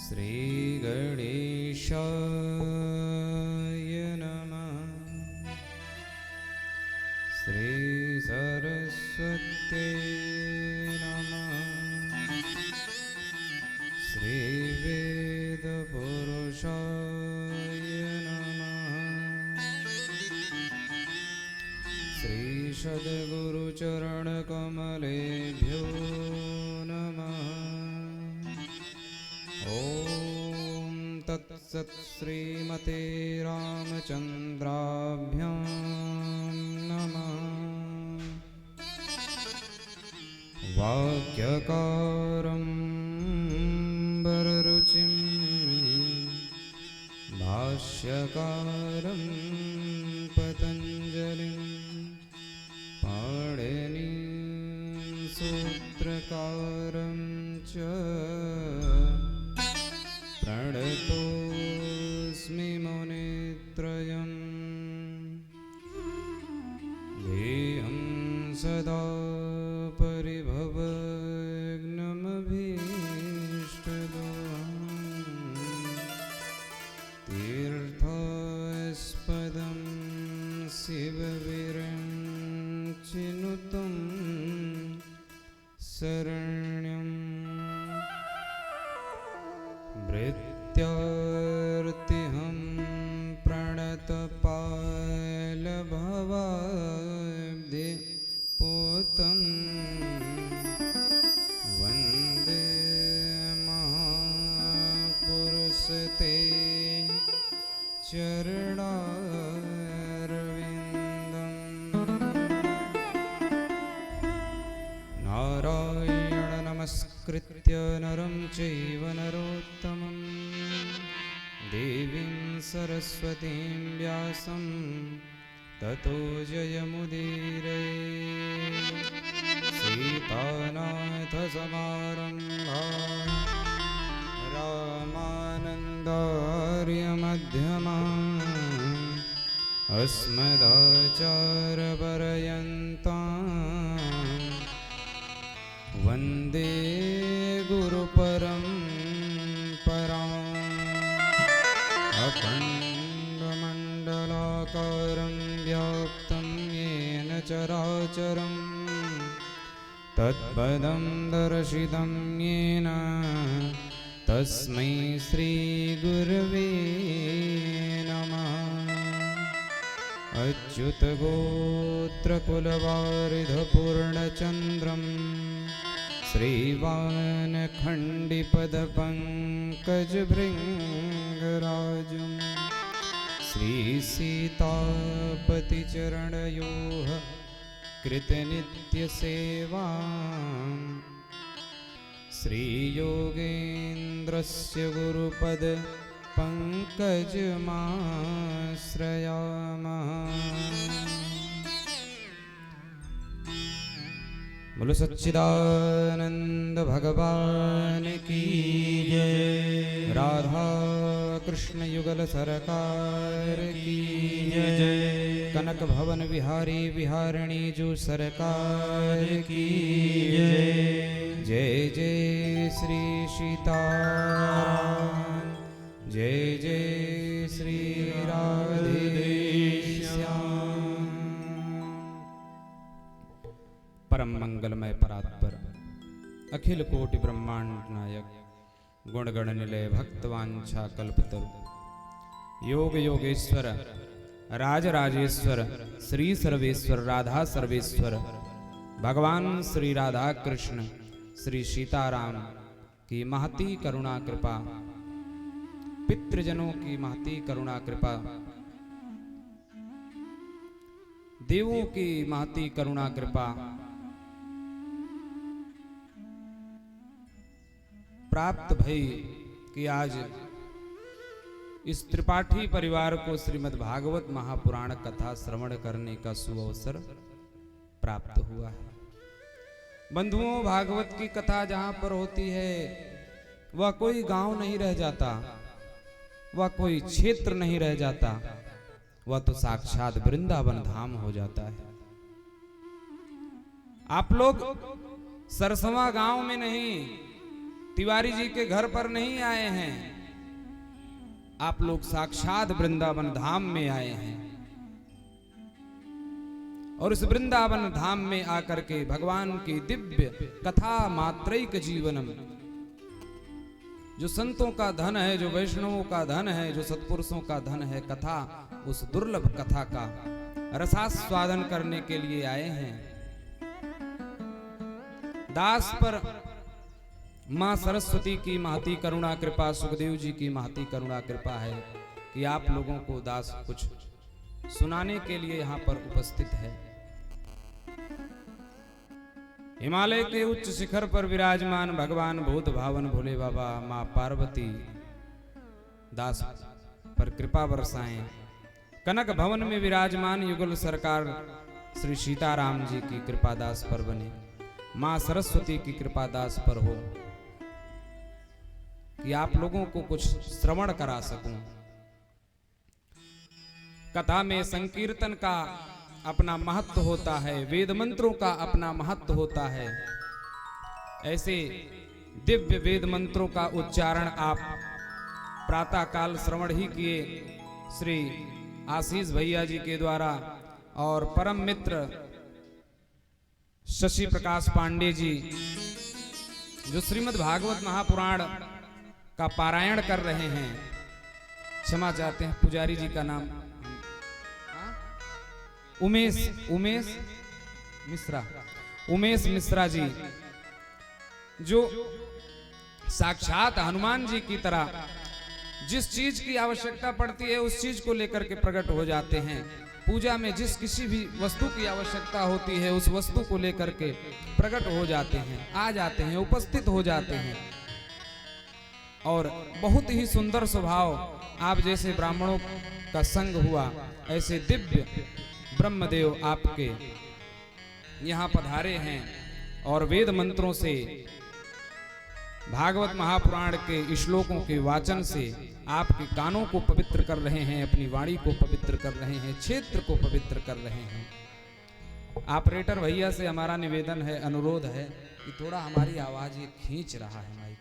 श्री गणेशाय नमः। श्री सरस्वती नमः। श्री वेदपुरुषाय नमः। श्री सद्गुरुचरणकमलेभ्यो नमः। ॐ तत्सत्। श्रीमते रामचन्द्राभ्यां नमः। वाक्यकारं वररुचिं भाष्यकारं पतञ्जलिं पाणिनिं सूत्रकारं च प्रणतोऽस्मि मुनित्रयम्। देहं सदा परिभवग्नमभीष्टदोहं तीर्थास्पदं शिवविरञ्चिनुतं शरण्यम्। भृत्यार्तिहं प्रणतपालभवाब्धिपोतं वन्दे महापुरुषते चरणारविन्दम्। नारायण नमस्कृत्य नरं चैव नरोत्तमं देवीं सरस्वतीं व्यासं ततो जयमुदीरये। सीतानाथसमारम्भां रामानन्दार्यमध्यमाम् अस्मदाचार्यपर्यन्तां वन्दे गुरुपरम्पराम्। अखण्डमण्डलाकारं व्याप्तं येन चराचरं तत्पदं दर्शितं येन तस्मै श्रीगुरवे नमः। अच्युतगोत्रकुलवारिधपूर्णचन्द्रं श्रीवानखण्डिपदपङ्कजभृङ्गराजं श्रीसीतापतिचरणयोः कृतनित्यसेवां श्रीयोगेन्द्रस्य गुरुपदपङ्कजमाश्रयामः। बोलो सच्चिदानंद भगवान की जय। राधा कृष्ण युगल सरकार की जय। कनक भवन विहारी विहारणी जो सरकार की जय। जय जय श्री सीताराम। जय जय श्री राधेश्याम। परम मंगलमय परात्पर अखिल कोटि ब्रह्मांड नायक गुणगण निलय भक्तवांछा कल्पतरु योग योगेश्वर राजराजेश्वर श्री सर्वेश्वर राधा सर्वेश्वर भगवान श्री राधा कृष्ण श्री सीताराम की महती करुणा कृपा पितृजनों की महती करुणा कृपा, देवों की महती करुणा कृपा प्राप्त भई कि आज इस त्रिपाठी परिवार को श्रीमद् भागवत महापुराण कथा श्रवण करने का सुअवसर प्राप्त हुआ है। बंधुओं, भागवत की कथा जहां पर होती है वह कोई गांव नहीं रह जाता, वह कोई क्षेत्र नहीं रह जाता, वह तो साक्षात वृंदावन धाम हो जाता है। आप लोग सरसवा गांव में नहीं, तिवारी जी के घर पर नहीं आए हैं, आप लोग साक्षात वृंदावन धाम में आए हैं। और इस वृंदावन धाम में आकर के भगवान की दिव्य कथा मात्रैक जीवनम, जो संतों का धन है, जो वैष्णवों का धन है, जो सत्पुरुषों का धन है कथा, उस दुर्लभ कथा का रसास्वादन करने के लिए आए हैं। दास पर मां सरस्वती की महती करुणा कृपा, सुखदेव जी की महती करुणा कृपा है कि आप लोगों को दास कुछ सुनाने के लिए यहां पर उपस्थित है। हिमालय के उच्च शिखर पर विराजमान भगवान भूत भावन भोले बाबा मां पार्वती दास पर कृपा बरसाएं। कनक भवन में विराजमान युगल सरकार श्री सीताराम जी की कृपा दास पर बने, मां सरस्वती की कृपा दास पर हो कि आप लोगों को कुछ श्रवण करा सकूं। कथा में संकीर्तन का अपना महत्व होता है, वेद मंत्रों का अपना महत्व होता है। ऐसे दिव्य वेद मंत्रों का उच्चारण आप प्रातः काल श्रवण ही किए श्री आशीष भैया जी के द्वारा, और परम मित्र शशि प्रकाश पांडे जी जो श्रीमद् भागवत महापुराण का पारायण कर रहे हैं। क्षमा चाहते हैं, पुजारी जी का नाम उमेश मिश्रा जी, जो साक्षात हनुमान जी की तरह जिस चीज की आवश्यकता पड़ती है उस चीज को लेकर के प्रकट हो जाते हैं। पूजा में जिस किसी भी वस्तु की आवश्यकता होती है उस वस्तु को लेकर के प्रकट हो जाते हैं, आ जाते हैं, उपस्थित हो जाते हैं। और बहुत ही सुंदर स्वभाव, आप जैसे ब्राह्मणों का संग हुआ, ऐसे दिव्य ब्रह्मदेव आपके यहाँ पधारे हैं और वेद मंत्रों से, भागवत महापुराण के श्लोकों के वाचन से आपके कानों को पवित्र कर रहे हैं, अपनी वाणी को पवित्र कर रहे हैं, क्षेत्र को पवित्र कर रहे हैं। ऑपरेटर भैया से हमारा निवेदन है, अनुरोध है कि थोड़ा हमारी आवाज ये खींच रहा है माइक,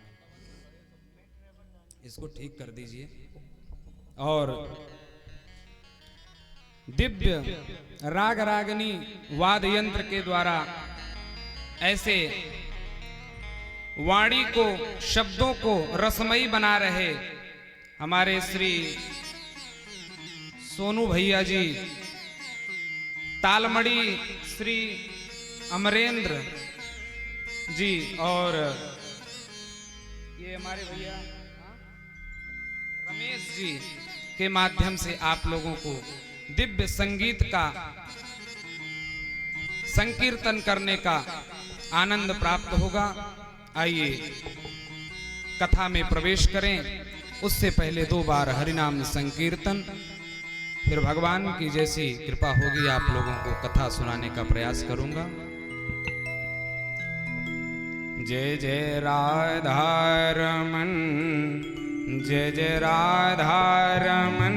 इसको ठीक कर दीजिए। और दिव्य राग रागनी वाद्य यंत्र के द्वारा ऐसे वाणी को, शब्दों को रसमयी बना रहे हमारे श्री सोनू भैया जी, तालमड़ी श्री अमरेंद्र जी, और ये हमारे भैया रमेश जी के माध्यम से आप लोगों को दिव्य संगीत का संकीर्तन करने का आनंद प्राप्त होगा। आइए कथा में प्रवेश करें। उससे पहले 2 बार हरिनाम संकीर्तन, फिर भगवान की जैसी कृपा होगी आप लोगों को कथा सुनाने का प्रयास करूंगा। जय जय राधा रमन, जय जय राधा रमन,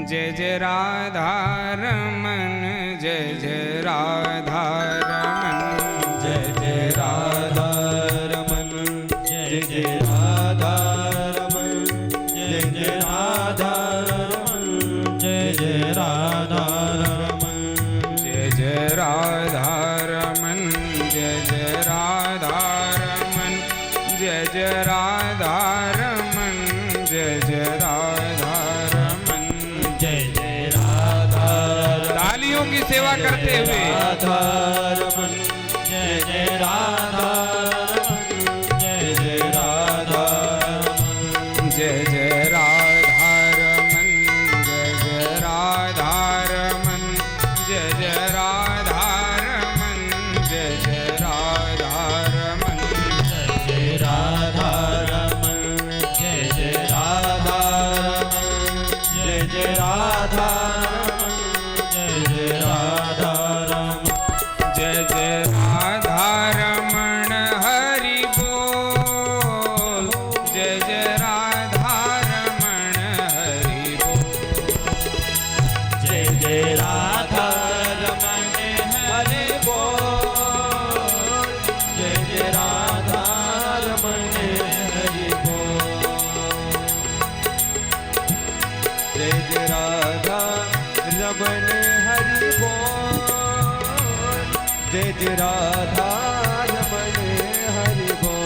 जय जय राधा रमन, जय जय राधा रमन, जय जय राधा रमन, जय जय राधा रमन, जय जय राधा रमन, जय जय राधा रमन, जय जय राधा रमन, जय जय राधा रमन, जय जय राधा रमन, जय जय राधा रमन, जय जय राधा। तालियों की सेवा करते हुए राधा जय जय राधा रमण हरि बोल। जय जय राधा रमण हरि बोल। जय जय राधा रमण हरि बोल। जय जय राधा रमण हरि बोल। जय जय राधा रमण हरि बोल।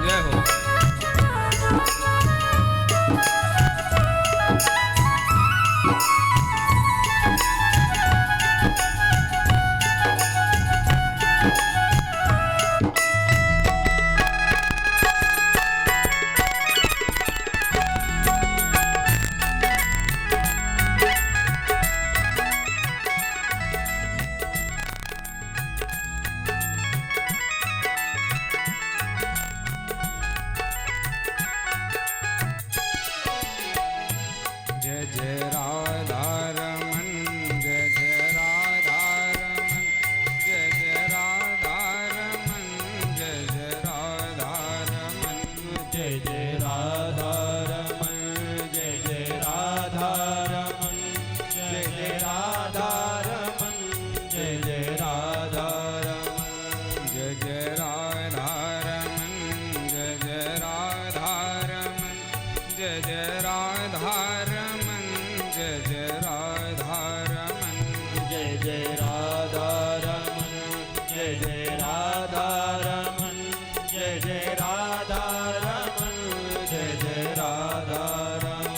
जय हो। जय जय राधा रमन जय जय राधा रमन जय जय राधा रमन जय जय राधा रमन जय जय राधा रमन जय जय राधा रमन जय जय राधा रमन जय जय राधा रमन जय जय राधा रमन जय जय राधा रमन जय जय राधा रमन जय जय राधा रमन जय जय राधा रमन जय जय राधा रमन जय जय राधा रमन जय जय राधा रमन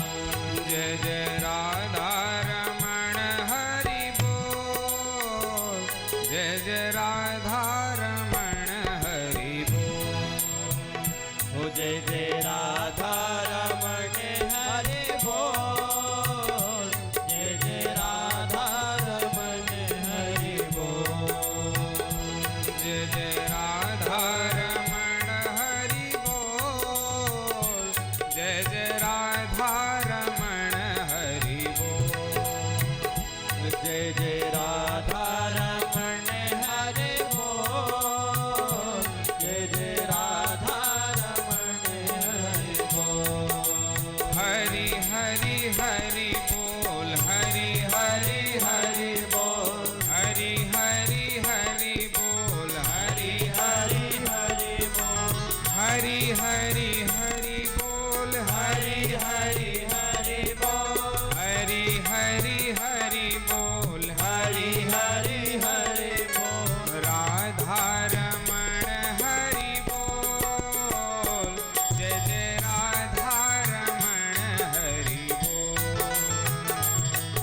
जय जय राधा रमण हरि बोल। जय जय राधा रमण हरि बोल। हो जय जय राधा रमण हरि बोल। जय जय राधा रमण हरि बोल। जय जय राधा रमण हरि बोल। जय जय राधा रमण हरि बोल। जय जय राधा रमण हरि बोल। जय जय राधा रमण हरि बोल। हरि हरि हरि बोल हरि हरि हरि बोल हरि हरि हरि बोल हरि हरि हरि बोल। हरि हरि हरि बोल हरि हरि हरि बोल। हरि हरि हरि बोल हरि हरि हरि बोल। राधा रमण हरि बोल। जय जय राधा रमण हरि बोल।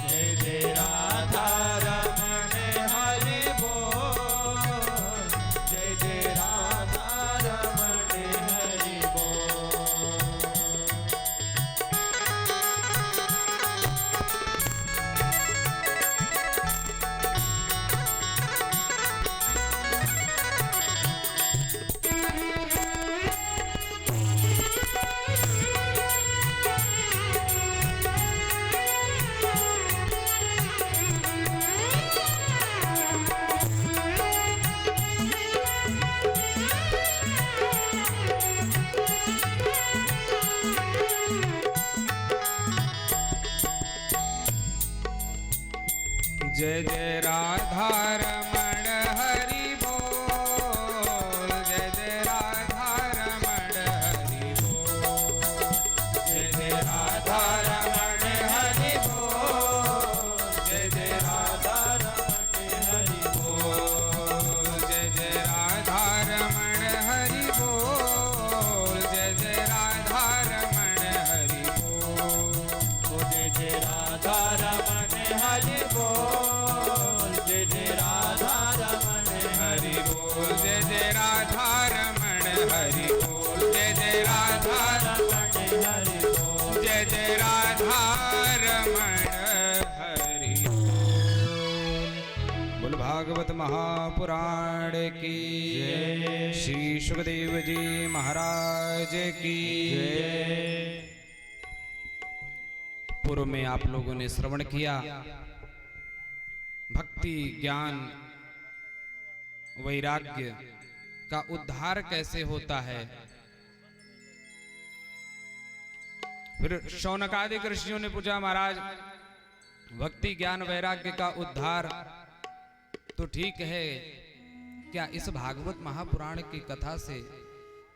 जय जय राधा रमण हरि बोल। जय जय राधा रमण हरि जय जय राधा रमण हरि बोल। जय जय राधा रमण हरि बोल। जय जय राधा रमण हरि बोल। जय जय राधा रमण हरि बोल। जय जय राधा रमण हरि बोल। जय जय राधा रमण हरि बोल। जय जय राधा रमण हरि बोल। जय जय राधा रमण हरि बोल। जय जय राधा रमण हरि बोल। जय जय राधा रमण हरि बोल। जय जय राधा रमण हरि बोल। बोल भागवत महापुराण की जय। श्री सुखदेव जी महाराज की जय। पूर्व में आप लोगों ने श्रवण किया भक्ति ज्ञान वैराग्य का उद्धार कैसे होता है। फिर शौनकादिक ऋषियों ने पूछा, महाराज भक्ति ज्ञान वैराग्य का उद्धार तो ठीक है, क्या इस भागवत महापुराण की कथा से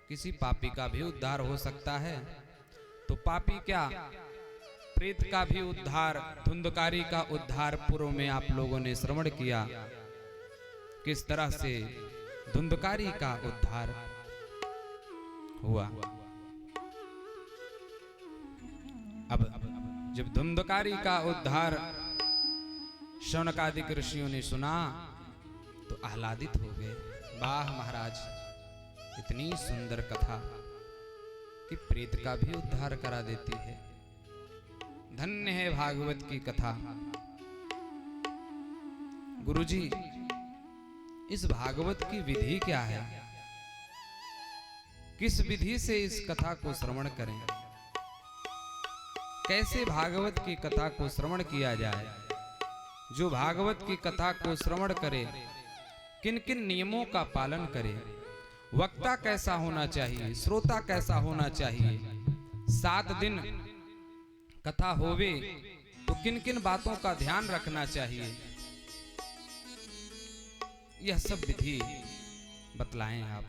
किसी पापी का भी उद्धार हो सकता है? तो पापी क्या, प्रेत का भी उद्धार, धुंधकारी का उद्धार पूर्व में आप लोगों ने श्रवण किया, किस तरह से धुंधकारी का उद्धार हुआ। अब जब धुंधकारी का उद्धार शौनकादिक ऋषियों ने सुना तो आह्लादित हो गए। वाह महाराज, इतनी सुंदर कथा कि प्रेत का भी उद्धार करा देती है। धन्य है भागवत की कथा। गुरुजी, इस भागवत की विधि क्या है? किस विधि से इस कथा को श्रवण करें? कैसे भागवत की कथा को श्रवण किया जाए? जो भागवत की कथा को श्रवण करे किन किन नियमों का पालन करे? वक्ता कैसा होना चाहिए? श्रोता कैसा होना चाहिए? 7 दिन कथा होवे तो किन किन बातों का ध्यान रखना चाहिए? यह सब विधि बतलाएं आप।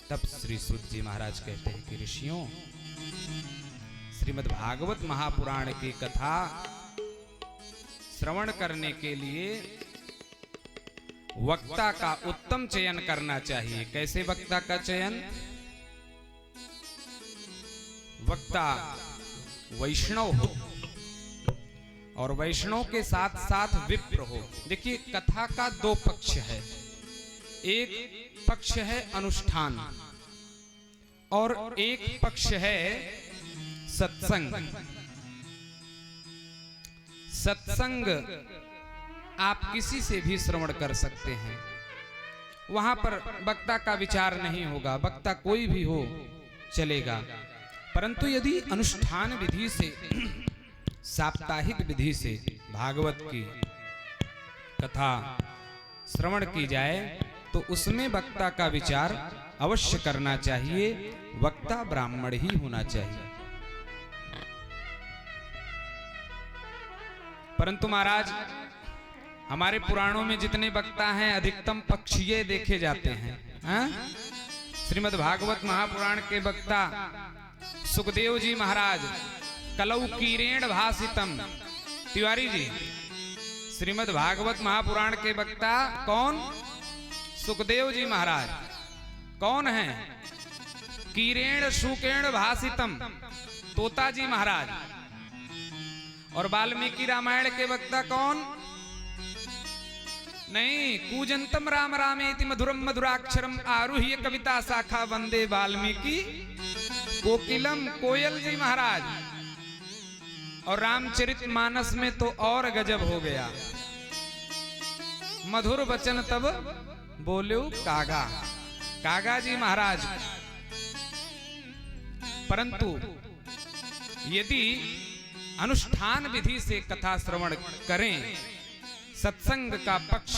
तब श्री सूत जी महाराज कहते हैं कि ऋषियों, श्रीमद् भागवत महापुराण की कथा श्रवण करने के लिए वक्ता का उत्तम चयन करना चाहिए। कैसे वक्ता का चयन? वक्ता वैष्णव हो और वैष्णव के साथ साथ विप्र हो। देखिए, कथा का 2 पक्ष है। एक पक्ष है अनुष्ठान और एक पक्ष है सत्संग। सत्संग आप किसी से भी श्रवण कर सकते हैं, वहां पर वक्ता का विचार नहीं होगा, वक्ता कोई भी हो चलेगा। परंतु यदि अनुष्ठान विधि से, साप्ताहिक विधि से भागवत की कथा श्रवण की जाए तो उसमें वक्ता का विचार अवश्य करना चाहिए। वक्ता ब्राह्मण ही होना चाहिए। परंतु महाराज, हमारे पुराणों में जितने वक्ता हैं अधिकतम पक्षीय देखे जाते हैं। श्रीमद् भागवत महापुराण के वक्ता सुखदेव जी महाराज, कलौ कीरेण भासितम। तिवारी जी, श्रीमद् भागवत महापुराण के वक्ता कौन? सुखदेव जी महाराज। कौन है? कीरेण शुकेण भासितम, तोता जी महाराज। और वाल्मीकि रामायण के वक्ता कौन? नहीं, कूजंतम राम रामेति मधुरम मधुराक्षरम आरुह्य कविता शाखा वंदे वाल्मीकि कोकिलम, कोयल जी महाराज। और रामचरित मानस में तो और गजब हो गया। मधुर वचन तब बोलो कागा, कागा जी महाराज। परंतु यदि अनुष्ठान विधि से कथा श्रवण करें, सत्संग का पक्ष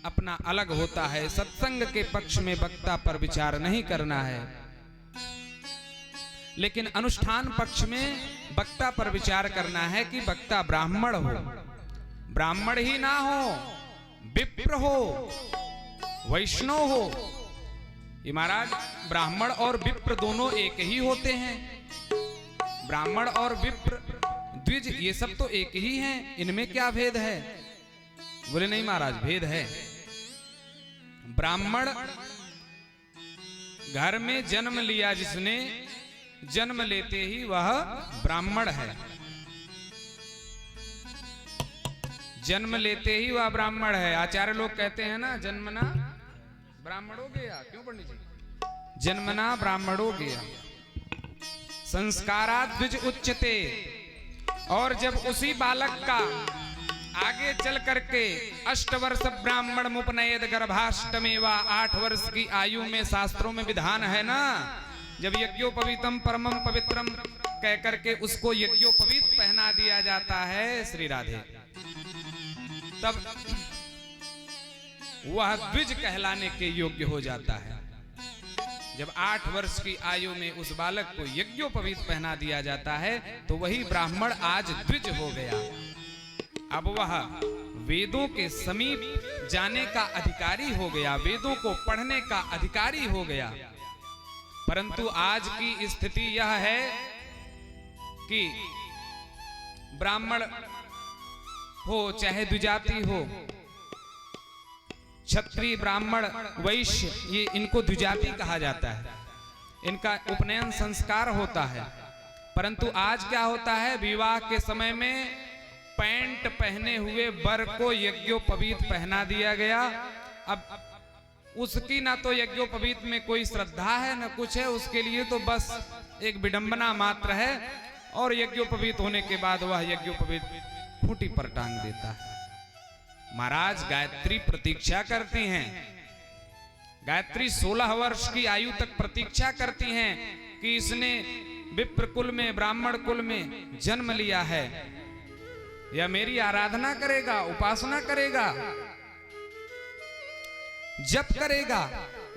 अपना अलग होता है। सत्संग के पक्ष में वक्ता पर विचार नहीं करना है, लेकिन अनुष्ठान पक्ष में वक्ता पर विचार करना है कि वक्ता ब्राह्मण हो। ब्राह्मण ही ना हो, विप्र हो, वैष्णव हो। ये महाराज, ब्राह्मण और विप्र दोनों एक ही होते हैं। ब्राह्मण और विप्र, द्विज, ये सब तो एक ही हैं। इनमें क्या भेद है? बोले नहीं महाराज, भेद है। ब्राह्मण घर में जन्म लिया जिसने, जन्म लेते ही वह ब्राह्मण है। जन्म लेते ही वह ब्राह्मण है। आचार्य लोग कहते हैं ना, जन्मना ब्राह्मणो गया। क्यों पढ़नी चाहिए? जन्मना ब्राह्मणो गया, संस्कारात् द्विज उच्यते। और जब उसी बालक का आगे चल करके 8 वर्ष ब्राह्मण मुपनयेद गर्भाष्टमेवा, 8 वर्ष की आयु में शास्त्रों में विधान है ना, जब यज्ञोपवीतम परमम पवित्रम कह करके उसको यज्ञोपवीत पहना दिया जाता है। श्री राधे। तब वह द्विज कहलाने के योग्य हो जाता है। जब 8 वर्ष की आयु में उस बालक को यज्ञोपवीत पहना दिया जाता है तो वही ब्राह्मण आज द्विज हो गया। अब वह वेदों के समीप जाने का अधिकारी हो गया, वेदों को पढ़ने का अधिकारी हो गया। परंतु आज की स्थिति यह है कि ब्राह्मण हो चाहे द्विजाति हो, क्षत्रिय ब्राह्मण वैश्य, ये इनको द्विजाति कहा जाता है, इनका उपनयन संस्कार होता है। परंतु आज क्या होता है, विवाह के समय में पैंट पहने हुए वर को यज्ञोपवीत पहना दिया गया। अब उसकी ना तो यज्ञोपवीत में कोई श्रद्धा है न कुछ है, उसके लिए तो बस एक विडंबना मात्र है। और यज्ञोपवीत होने के बाद वह यज्ञोपवीत खूंटी पर टांग देता है। महाराज गायत्री प्रतीक्षा करती हैं, गायत्री 16 वर्ष की आयु तक प्रतीक्षा करती हैं कि इसने विप्र कुल में, ब्राह्मण कुल में जन्म लिया है, यह मेरी आराधना करेगा, उपासना करेगा, जप करेगा,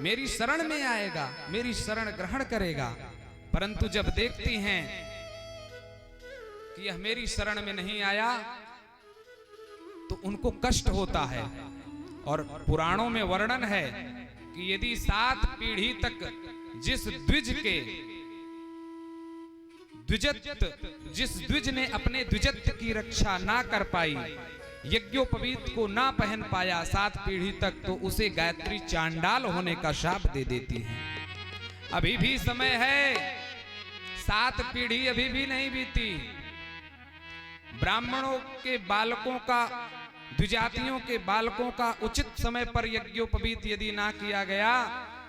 मेरी शरण में आएगा, मेरी शरण ग्रहण करेगा। परंतु जब देखती हैं कि यह मेरी शरण में नहीं आया तो उनको कष्ट होता है। और पुराणों में वर्णन है कि यदि 7 पीढ़ी तक जिस द्विज ने अपने द्विजत्व की रक्षा ना कर पाई, यज्ञोपवीत को ना पहन पाया 7 पीढ़ी तक, तो उसे गायत्री चांडाल होने का शाप दे देती है। अभी भी समय है, 7 पीढ़ी अभी भी नहीं बीती। ब्राह्मणों के बालकों का, द्विजातियों के बालकों का उचित समय पर यज्ञोपवीत यदि ना किया गया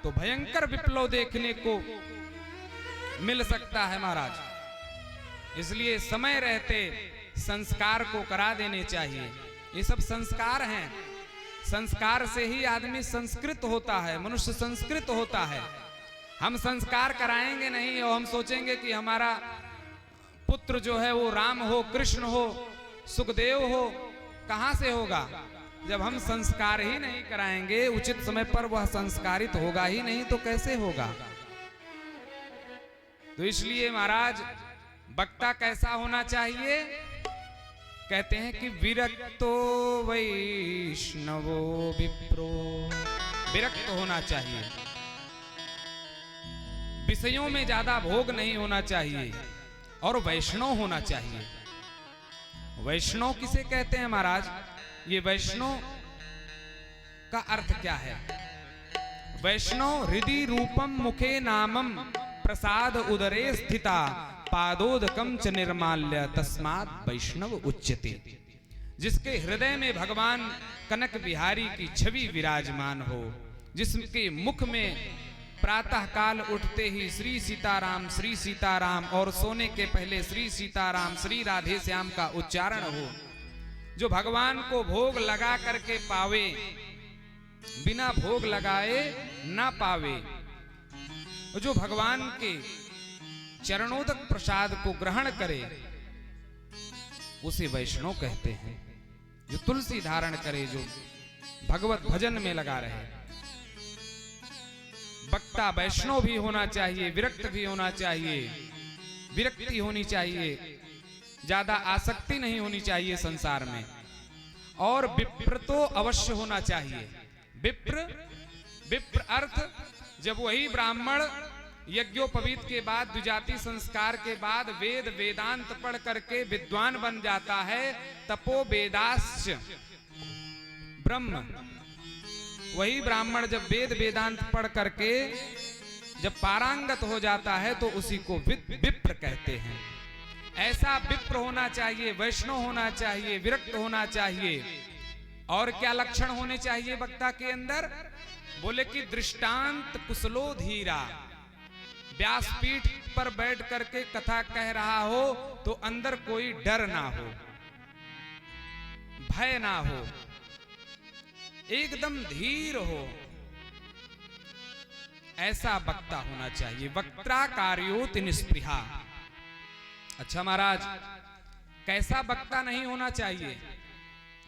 तो भयंकर विप्लव देखने को मिल सकता है महाराज। इसलिए समय रहते संस्कार को करा देने चाहिए। ये सब संस्कार हैं, संस्कार से ही आदमी संस्कृत होता है, मनुष्य संस्कृत होता है। हम संस्कार कराएंगे नहीं और हम सोचेंगे कि हमारा पुत्र जो है वो राम हो, कृष्ण हो, सुखदेव हो, कहां से होगा? जब हम संस्कार ही नहीं कराएंगे, उचित समय पर वह संस्कारित होगा ही नहीं तो कैसे होगा? तो इसलिए महाराज वक्ता कैसा होना चाहिए? कहते हैं कि विरक्तो वैष्णवो विप्रो, विरक्त होना चाहिए, विषयों में ज्यादा भोग नहीं होना चाहिए और वैष्णव होना चाहिए। वैष्णव किसे कहते हैं महाराज? ये वैष्णव का अर्थ क्या है? वैष्णव हृदि रूपम मुखे नामम प्रसाद उदरे स्थिता पादोदकम च निर्माल्य तस्मात् वैष्णव उच्यते। जिसके हृदय में भगवान कनक बिहारी की छवि विराजमान हो, जिसके मुख में प्रातः काल उठते ही श्री सीताराम और सोने के पहले श्री सीताराम, श्री राधे श्याम का उच्चारण हो, जो भगवान को भोग लगा करके पावे, बिना भोग लगाए ना पावे, जो भगवान के चरणोदक प्रसाद को ग्रहण करे, उसे वैष्णव कहते हैं। जो तुलसी धारण करे, जो भगवत भजन में लगा रहे। वक्ता वैष्णव भी होना चाहिए, विरक्त भी होना चाहिए, विरक्ति होनी चाहिए, ज्यादा आसक्ति नहीं होनी चाहिए संसार में। और विप्र तो अवश्य होना चाहिए। विप्र अर्थ, जब वही ब्राह्मण यज्ञोपवीत के बाद, द्विजाति संस्कार के बाद वेद वेदांत पढ़ करके विद्वान बन जाता है, तपो वेदाश्च ब्रह्म, वही ब्राह्मण जब वेद वेदांत पढ़ करके जब पारंगत हो जाता है तो उसी को विप्र कहते हैं। ऐसा विप्र होना चाहिए, वैष्णव होना चाहिए, विरक्त होना चाहिए। और क्या लक्षण होने चाहिए वक्ता के अंदर? बोले कि दृष्टांत कुशलो धीरा, व्यासपीठ पर बैठ करके कथा कह रहा हो तो अंदर कोई डर ना हो, भय ना हो, एकदम धीर हो, ऐसा वक्ता होना चाहिए। वक्ता कार्योति निस्पृहा। अच्छा महाराज, कैसा वक्ता नहीं होना चाहिए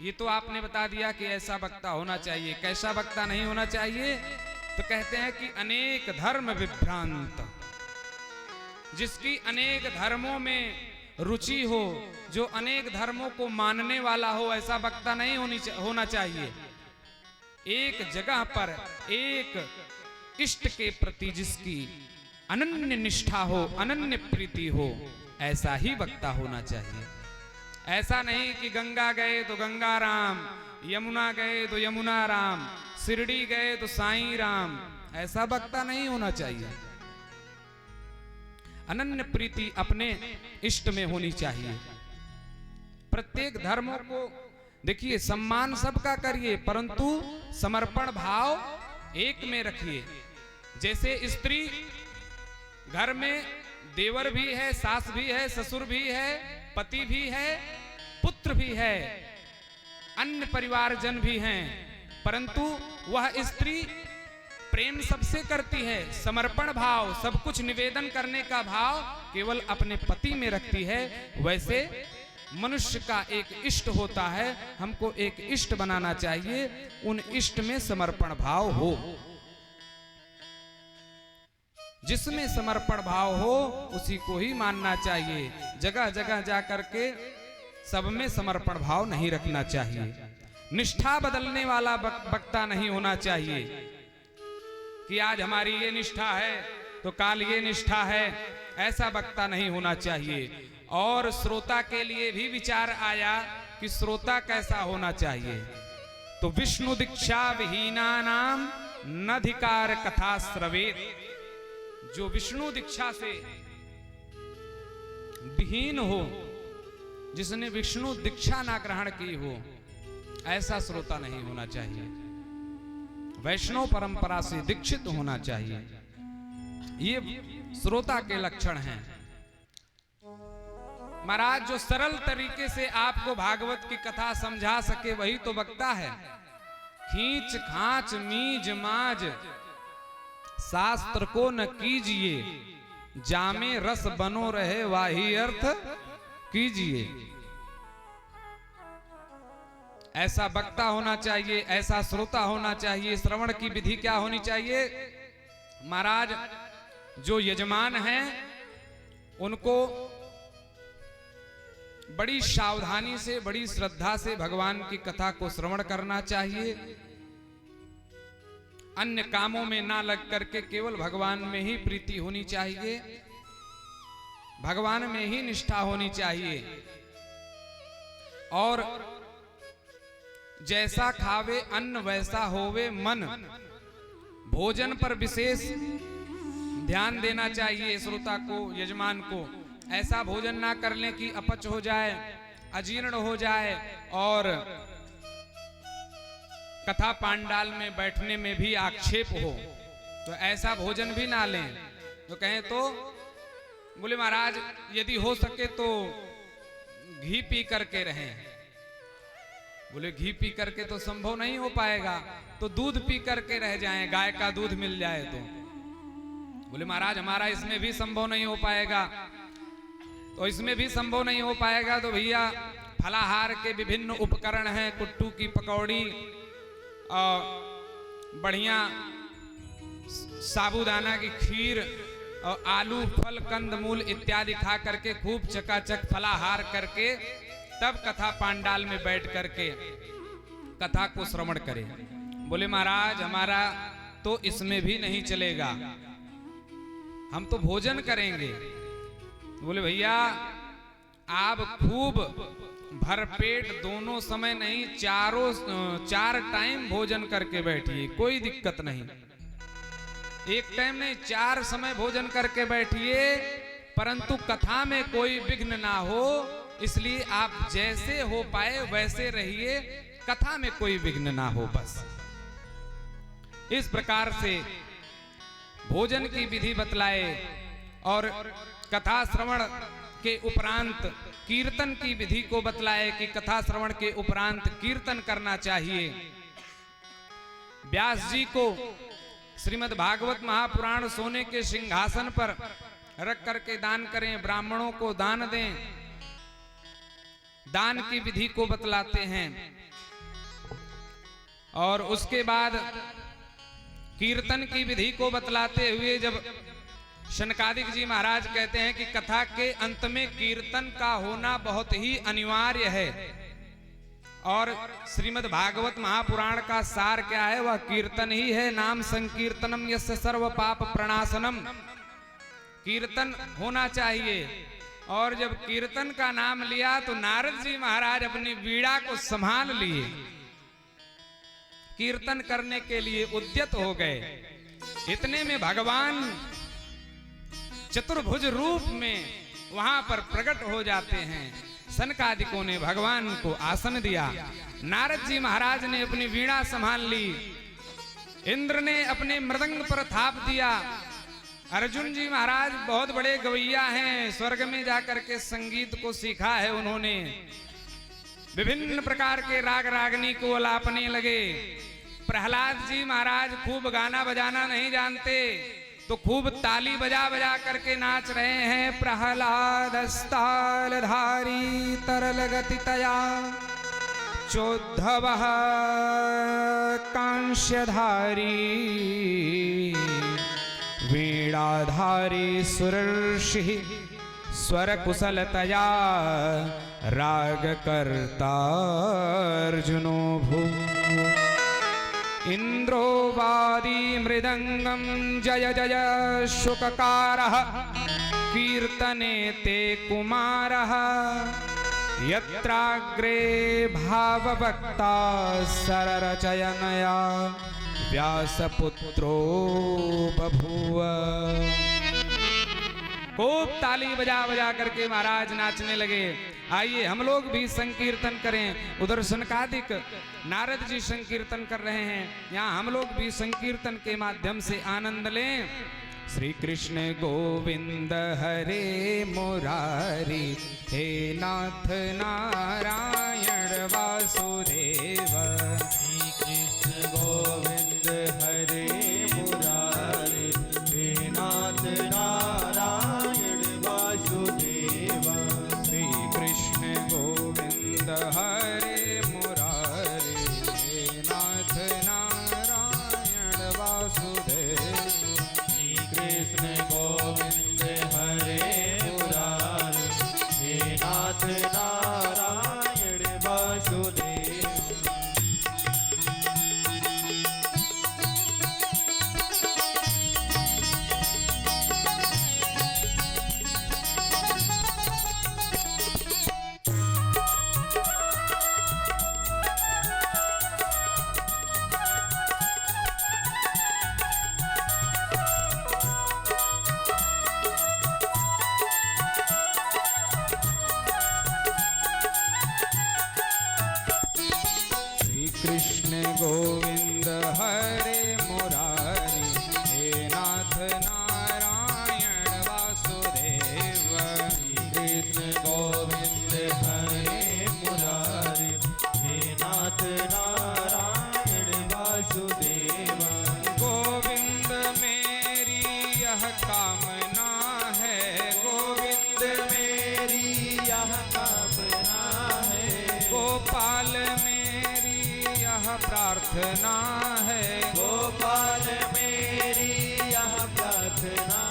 ये तो आपने बता दिया कि ऐसा वक्ता होना चाहिए। कैसा वक्ता नहीं होना चाहिए? तो कहते हैं कि अनेक धर्म विभ्रांत, जिसकी अनेक धर्मों में रुचि हो, जो अनेक धर्मों को मानने वाला हो, ऐसा वक्ता नहीं होना चाहिए। एक जगह पर एक इष्ट के प्रति जिसकी अनन्य निष्ठा हो, अनन्य प्रीति हो, ऐसा ही वक्ता होना चाहिए। ऐसा नहीं कि गंगा गए तो गंगा राम, यमुना गए तो यमुना राम, शिरडी गए तो साईं राम, ऐसा वक्ता नहीं होना चाहिए। अनन्य प्रीति अपने इष्ट में होनी चाहिए। प्रत्येक धर्मों को देखिए, सम्मान सबका करिए, परंतु समर्पण भाव एक में रखिए। जैसे स्त्री घर में देवर भी है, सास भी है, ससुर भी है, पति भी है, पुत्र भी है, अन्य परिवारजन भी हैं, परंतु वह स्त्री प्रेम सबसे करती है, समर्पण भाव, सब कुछ निवेदन करने का भाव केवल अपने पति में रखती है। वैसे मनुष्य का एक इष्ट होता है, हमको एक इष्ट बनाना चाहिए, उन इष्ट में समर्पण भाव हो। जिसमें समर्पण भाव हो उसी को ही मानना चाहिए। जगह जगह जा करके सब में समर्पण भाव नहीं रखना चाहिए। निष्ठा बदलने वाला वक्ता नहीं होना चाहिए कि आज हमारी ये निष्ठा है तो काल ये निष्ठा है, ऐसा वक्ता नहीं होना चाहिए। और श्रोता के लिए भी विचार आया कि श्रोता कैसा होना चाहिए। तो विष्णु दीक्षा विहीना नाम नधिकार कथा श्रवेत, जो विष्णु दीक्षा से विहीन हो, जिसने विष्णु दीक्षा ना ग्रहण की हो, ऐसा श्रोता नहीं होना चाहिए। वैष्णव परंपरा से दीक्षित होना चाहिए। ये श्रोता के लक्षण हैं। महाराज, जो सरल तरीके से आपको भागवत की कथा समझा सके वही तो वक्ता है। खींच खांच मीज माज शास्त्र को न कीजिए, जामे रस बनो रहे वाही अर्थ कीजिए। ऐसा वक्ता होना चाहिए, ऐसा श्रोता होना चाहिए। श्रवण की विधि क्या होनी चाहिए? महाराज, जो यजमान हैं उनको बड़ी सावधानी से, बड़ी श्रद्धा से भगवान की कथा को श्रवण करना चाहिए। अन्य कामों में ना लग करके केवल भगवान में ही प्रीति होनी चाहिए, भगवान में ही निष्ठा होनी चाहिए। और जैसा खावे अन्न वैसा होवे मन, भोजन पर विशेष ध्यान देना चाहिए श्रोता को, यजमान को। ऐसा भोजन ना कर लें कि अपच हो जाए, अजीर्ण हो जाए और कथा पांडाल में बैठने में भी आक्षेप हो, तो ऐसा भोजन भी ना लें। तो कहें तो बोले महाराज, यदि हो सके तो घी पी करके रहें। बोले घी पी करके तो संभव नहीं हो पाएगा, तो दूध पी करके रह जाएं, गाय का दूध मिल जाए तो। बोले महाराज, हमारा इसमें भी संभव नहीं हो पाएगा। तो इसमें भी संभव नहीं हो पाएगा तो भैया फलाहार के विभिन्न उपकरण हैं, कुट्टू की पकौड़ी और बढ़िया साबूदाना की खीर और आलू फल कंद मूल इत्यादि खा करके खूब चकाचक फलाहार करके तब कथा पांडाल में बैठ करके कथा को श्रवण करें। बोले महाराज, हमारा तो इसमें भी नहीं चलेगा, हम तो भोजन करेंगे। बोले भैया, आप खूब भरपेट दोनों समय नहीं, चार टाइम भोजन करके बैठिए, कोई दिक्कत नहीं। एक टाइम नहीं, 4 समय भोजन करके बैठिए, परंतु कथा में कोई विघ्न ना हो, इसलिए आप जैसे हो पाए वैसे रहिए, कथा में कोई विघ्न ना हो। बस इस प्रकार से भोजन की विधि बतलाए और कथा श्रवण के उपरांत कीर्तन की विधि को बतलाए कि कथा श्रवण के उपरांत कीर्तन करना चाहिए। व्यास जी को श्रीमद् भागवत महापुराण सोने के सिंहासन पर रख करके दान करें, ब्राह्मणों को दान दें, दान की विधि को बतलाते हैं। और उसके बाद कीर्तन की विधि को बतलाते हुए जब शनकादिक जी महाराज कहते हैं कि कथा के अंत में कीर्तन का होना बहुत ही अनिवार्य है, और श्रीमद् भागवत महापुराण का सार क्या है, वह कीर्तन ही है। नाम संकीर्तनम यस्य सर्व पाप प्रणाशनम, कीर्तन होना चाहिए। और जब कीर्तन का नाम लिया तो नारद जी महाराज अपनी वीणा को संभाल लिए, कीर्तन करने के लिए उद्यत हो गए। इतने में भगवान चतुर्भुज रूप में वहां पर प्रकट हो जाते हैं। सनकादिकों ने भगवान को आसन दिया, नारद जी महाराज ने अपनी वीणा संभाल ली, इंद्र ने अपने मृदंग पर थाप दिया। अर्जुन जी महाराज बहुत बड़े गवैया हैं, स्वर्ग में जाकर के संगीत को सीखा है उन्होंने, विभिन्न प्रकार के राग रागनी को अलापने लगे। प्रहलाद जी महाराज खूब गाना बजाना नहीं जानते, तो खूब ताली बजा बजा करके नाच रहे हैं। प्रहलाद तालधारी तरल गतितया चोद्धव कांस्यधारी वीणाधारी सुरर्षि स्वर कुशलतया राग करता अर्जुनो भू इंद्रो वादी मृदंगम जय जय शुककारः कीर्तने ते कुमारः यत्राग्रे भावभक्ता सररचयनया व्यासपुत्रो बभूव। खूब ताली बजा बजा करके महाराज नाचने लगे। आइए हम लोग भी संकीर्तन करें। उधर सनकादिक नारद जी संकीर्तन कर रहे हैं, यहाँ हम लोग भी संकीर्तन के माध्यम से आनंद लें। श्री कृष्ण गोविंद हरे मुरारी, हे नाथ नारायण वासुदेव। श्री कृष्ण गोविंद हरे मुरारी, हे नाथ नारायण वासुदेव। श्री कृष्ण गोविंद हरे मुरारी, हे नाथ नारायण वासुदेव। श्री कृष्ण गोविंद हरे मुरारी, हे नाथ नारायण वासुदेव। कृष्ण गोविंद हरे मुरारी, हे नाथ नारायण वासुदेव। कृष्ण गोविंद हरे मुरारी, हे नाथ नारायण वासुदेव। गोविंद मेरी यह कामना है, गोविंद मेरी यह कामना है। गोपाल मेरी यह प्रार्थना है, गोपाल मेरी यह प्रार्थना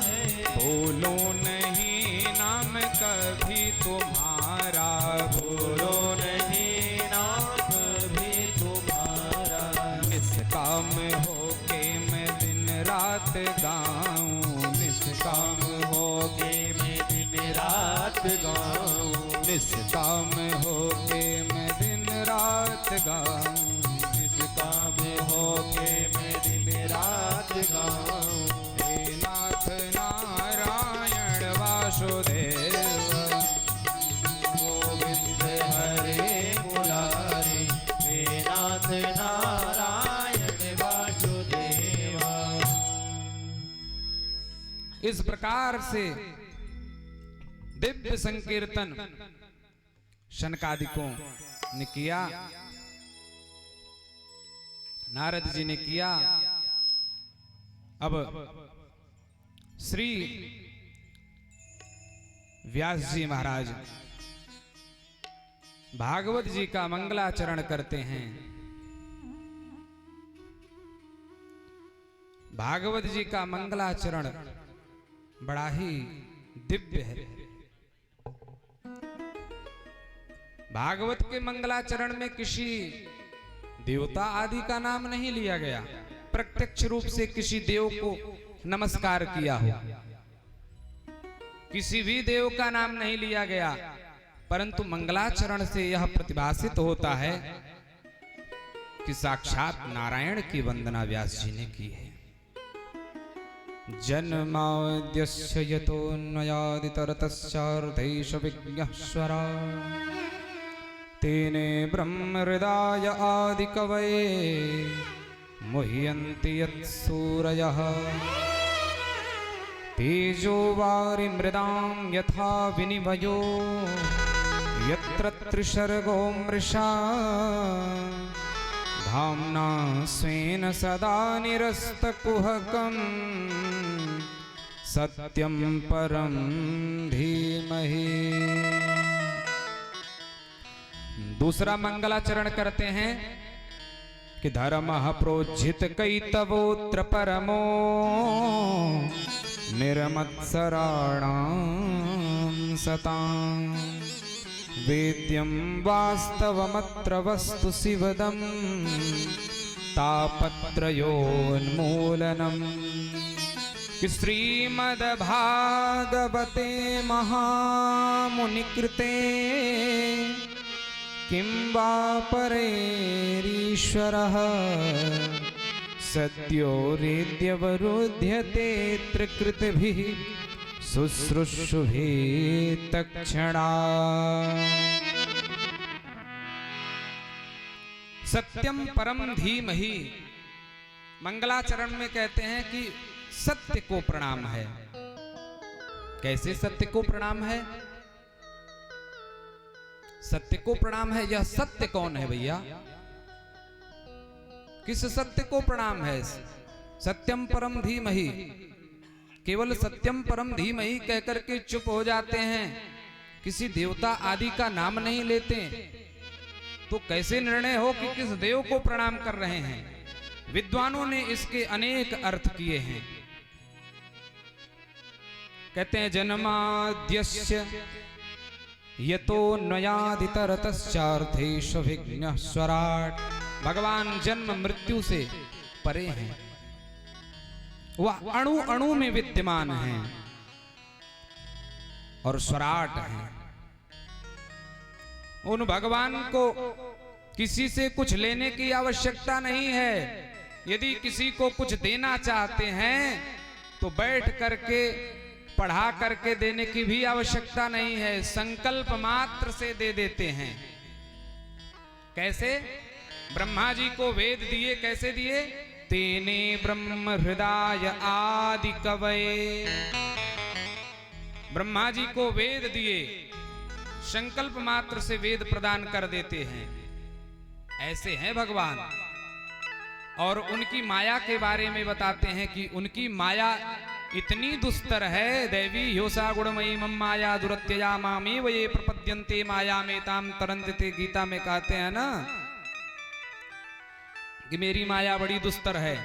है। भूलो नहीं नाम कभी तुम्हारा, भूलो नहीं नाम कभी तुम्हारा। निष्काम होके मैं दिन रात गाऊं, निष्काम होके मैं दिन रात गाऊं। निष्काम होके मैं दिन रात गाऊं। निष्काम होके मैं दिन रात गाऊं। हे नाथ नारायण वासुदेव। गोविंद हरे मुरारी, हे नाथ नारायण वासुदेव। इस प्रकार से दिव्य संकीर्तन शनकादिकों ने किया, नारद जी ने किया। अब श्री व्यास जी महाराज भागवत जी का मंगलाचरण करते हैं। भागवत जी का मंगलाचरण बड़ा ही दिव्य है। भागवत के मंगलाचरण में किसी देवता आदि का नाम नहीं लिया गया, प्रत्यक्ष रूप से किसी देव को नमस्कार किया हो, किसी भी देव का नाम नहीं लिया गया, परंतु मंगलाचरण से यह प्रतिभासित होता है कि साक्षात नारायण की वंदना व्यास जी ने की है। जन्माद्यस्य यतोऽन्वयादितरतश्चार्थेषु विज्ञस्वरा तेने ब्रह्महृदाय आदिकवये मुह्यन्ति यत्सूरयः तेजो वारिमृदां यथा विनिमयो यत्र त्रिसर्गो मृषा धाम्ना स्वेन सदा निरस्तकुहकं सत्यं परं धीमहि। दूसरा मंगलाचरण करते हैं कि धर्मः प्रोज्झित कैतवोत्र परमो निर्मत्सराणां सतां वेद्यं वास्तवमत्र वस्तु शिवदं तापत्रयोन्मूलनम्। कि श्रीमद्भागवते महामुनिकृते किं वा परेरीश्वरः सद्यो रेद्यवरुध्यते त्रिकृतिभिः शुश्रूषुभिः तत्क्षणात्। सत्यम परम धीमहि मंगलाचरण में कहते हैं कि सत्य को प्रणाम है। कैसे सत्य को प्रणाम है? सत्य को प्रणाम है। यह सत्य कौन है भैया? किस सत्य को प्रणाम है? सत्यम परम धीमहि। केवल सत्यम परम धीमहि कहकर के चुप हो जाते हैं, किसी देवता आदि का नाम नहीं लेते, तो कैसे निर्णय हो कि किस देव को प्रणाम कर रहे हैं? विद्वानों ने इसके अनेक अर्थ किए हैं। कहते हैं जन्माद्यस्य यतोऽन्वयादितरतश्चार्थेषु विघ्नः स्वराट्। भगवान जन्म मृत्यु से परे हैं, वह अणु अणु में विद्यमान हैं और स्वराट हैं। उन भगवान को किसी से कुछ लेने की आवश्यकता नहीं है। यदि किसी को कुछ देना चाहते हैं तो बैठ करके पढ़ा करके देने की भी आवश्यकता नहीं है, संकल्प मात्र से दे देते हैं। कैसे? ब्रह्मा जी को वेद दिए, कैसे दिए? तेने ब्रह्म हृदय आदि कवये। ब्रह्मा जी को वेद दिए, संकल्प मात्र से वेद प्रदान कर देते हैं। ऐसे हैं भगवान। और उनकी माया के बारे में बताते हैं कि उनकी माया इतनी दुस्तर है। दैवी ह्योसा गुणमयी मम माया दुरत्यया मामेव ये प्रपद्यन्ते माया में ताम तरन्ते। गीता में कहते हैं ना कि मेरी माया बड़ी दुस्तर है।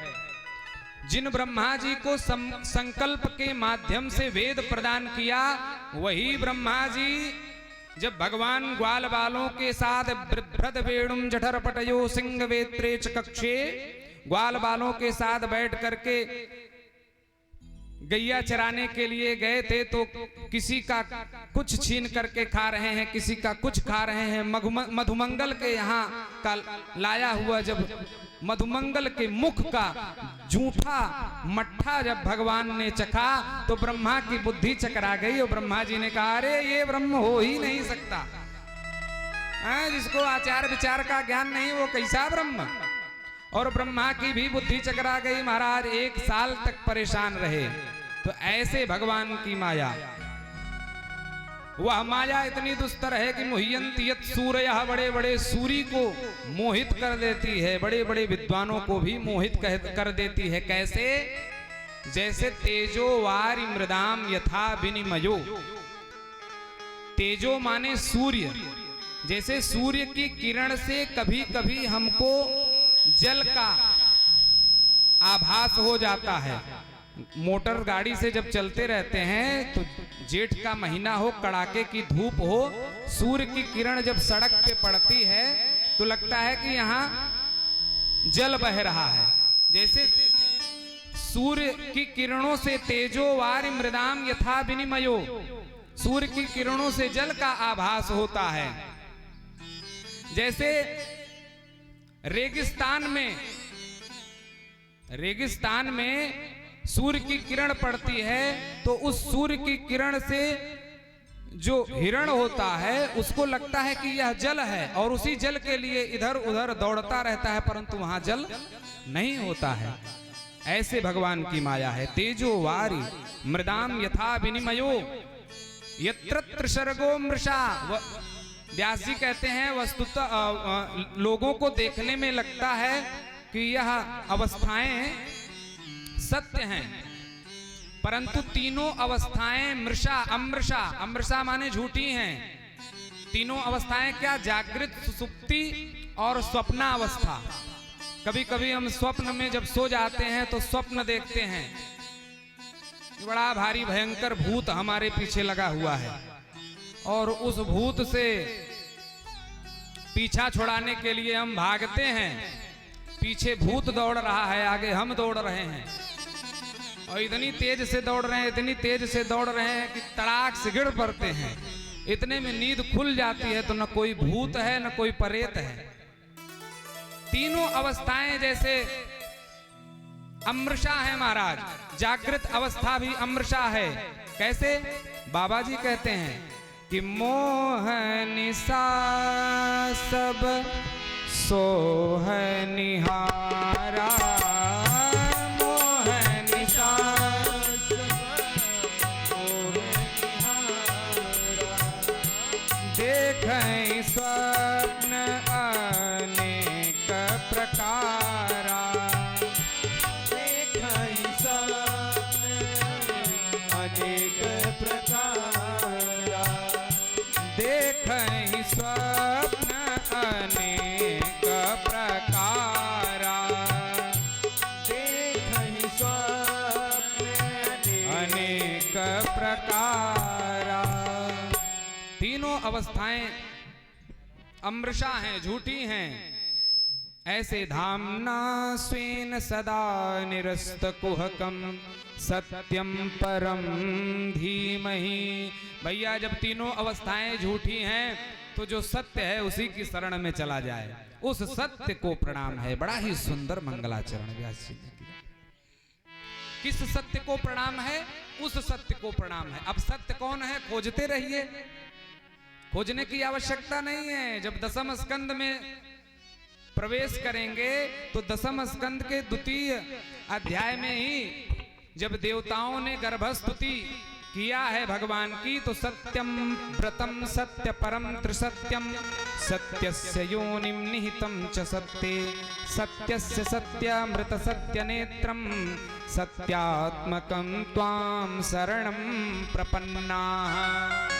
जिन ब्रह्मा जी को संकल्प के माध्यम से वेद प्रदान किया, वही ब्रह्मा जी जब भगवान ग्वाल बालों के साथ भ्रद वेणुम जठर पटयो सिंह वेत्रे च कक्षे, ग्वाल बालों के साथ बैठ करके गैया चराने के लिए गए थे, तो किसी का कुछ छीन करके खा रहे हैं, किसी का कुछ खा रहे हैं। मधुमंगल के यहाँ का लाया हुआ जब मधुमंगल के मुख का जूठा मट्ठा जब भगवान ने चखा तो ब्रह्मा की बुद्धि चकरा गई और ब्रह्मा जी ने कहा अरे ये ब्रह्म हो ही नहीं सकता। जिसको आचार विचार का ज्ञान नहीं वो कैसा ब्रह्म? और ब्रह्मा की भी बुद्धि चकरा गई। महाराज 1 साल तक परेशान रहे। तो ऐसे भगवान की माया, वह माया इतनी दुस्तर है कि मुह्यन्ति यत् सूरयः, बड़े बड़े सूर्य को मोहित कर देती है, बड़े बड़े विद्वानों को भी मोहित कर देती है। कैसे? जैसे तेजो वारि मृदाम यथा विनिमयो। तेजो माने सूर्य। जैसे सूर्य की किरण से कभी कभी हमको जल का आभास हो जाता है। मोटर गाड़ी से जब चलते रहते हैं तो जेठ का महीना हो, कड़ाके की धूप हो, सूर्य की किरण जब सड़क पे पड़ती है तो लगता है कि यहाँ जल बह रहा है। जैसे सूर्य की किरणों से तेजो वारि मृदाम यथा विनिमयो, सूर्य की किरणों से जल का आभास होता है। जैसे रेगिस्तान में सूर्य की किरण पड़ती है तो उस सूर्य की किरण से जो हिरण होता है उसको लगता है कि यह जल है और उसी जल के लिए इधर उधर दौड़ता रहता है, परंतु वहां जल नहीं होता है। ऐसे भगवान की माया है। तेजो वारी मृदाम यथा विनिमयो यत्र सर्गो मृषा। व्यास जी कहते हैं वस्तुतः लोगों को देखने में लगता है कि यह अवस्थाएं सत्य हैं, परंतु तीनों अवस्थाएं मृषा अमृषा, अमृषा माने झूठी हैं। तीनों अवस्थाएं क्या? जागृत, सुसुप्ति और स्वप्नावस्था। कभी कभी हम स्वप्न में जब सो जाते हैं तो स्वप्न देखते हैं बड़ा भारी भयंकर भूत हमारे पीछे लगा हुआ है और उस भूत से पीछा छुड़ाने के लिए हम भागते हैं। पीछे भूत दौड़ रहा है, आगे हम दौड़ रहे हैं और इतनी तेज से दौड़ रहे हैं, इतनी तेज से दौड़ रहे हैं कि तड़ाक से गिर पड़ते हैं। इतने में नींद खुल जाती है तो न कोई भूत है न कोई प्रेत है। तीनों अवस्थाएं जैसे अमृषा है महाराज, जागृत अवस्था भी अमृषा है। कैसे? बाबा जी कहते हैं कि मोह निशा सब सोह निहारा, मोह निशा देखें स्वप्न अनेक प्रकारा, देखें स्वप्न अनेक प्रकारा, देखें स्वप्न अनेक प्रकारा, देखें स्वप्न अनेक प्रकारा। तीनों अवस्थाएं अमृषा हैं, झूठी हैं। ऐसे धामना स्वेन सदा निरस्त कुहकम सत्यम परम धीमहि। भैया जब तीनों अवस्थाएं झूठी हैं तो जो सत्य है उसी की शरण में चला जाए, उस सत्य को प्रणाम है। बड़ा ही सुंदर मंगलाचरण व्यास जी ने किया। किस सत्य को प्रणाम है? उस सत्य को प्रणाम है। अब सत्य कौन है? खोजते रहिए, खोजने की आवश्यकता नहीं है। जब दसम स्कंद में प्रवेश करेंगे तो दसम स्कंद के द्वितीय अध्याय में ही जब देवताओं ने गर्भस्तुति किया है भगवान की, तो सत्यम व्रतम सत्य परम त्रिसत्यम सत्यस्य योनिम निहितम च सत्ये सत्यस्य सत्यामृत सत्य नेत्रम सत्यात्मकं त्वां शरणं प्रपन्नाः।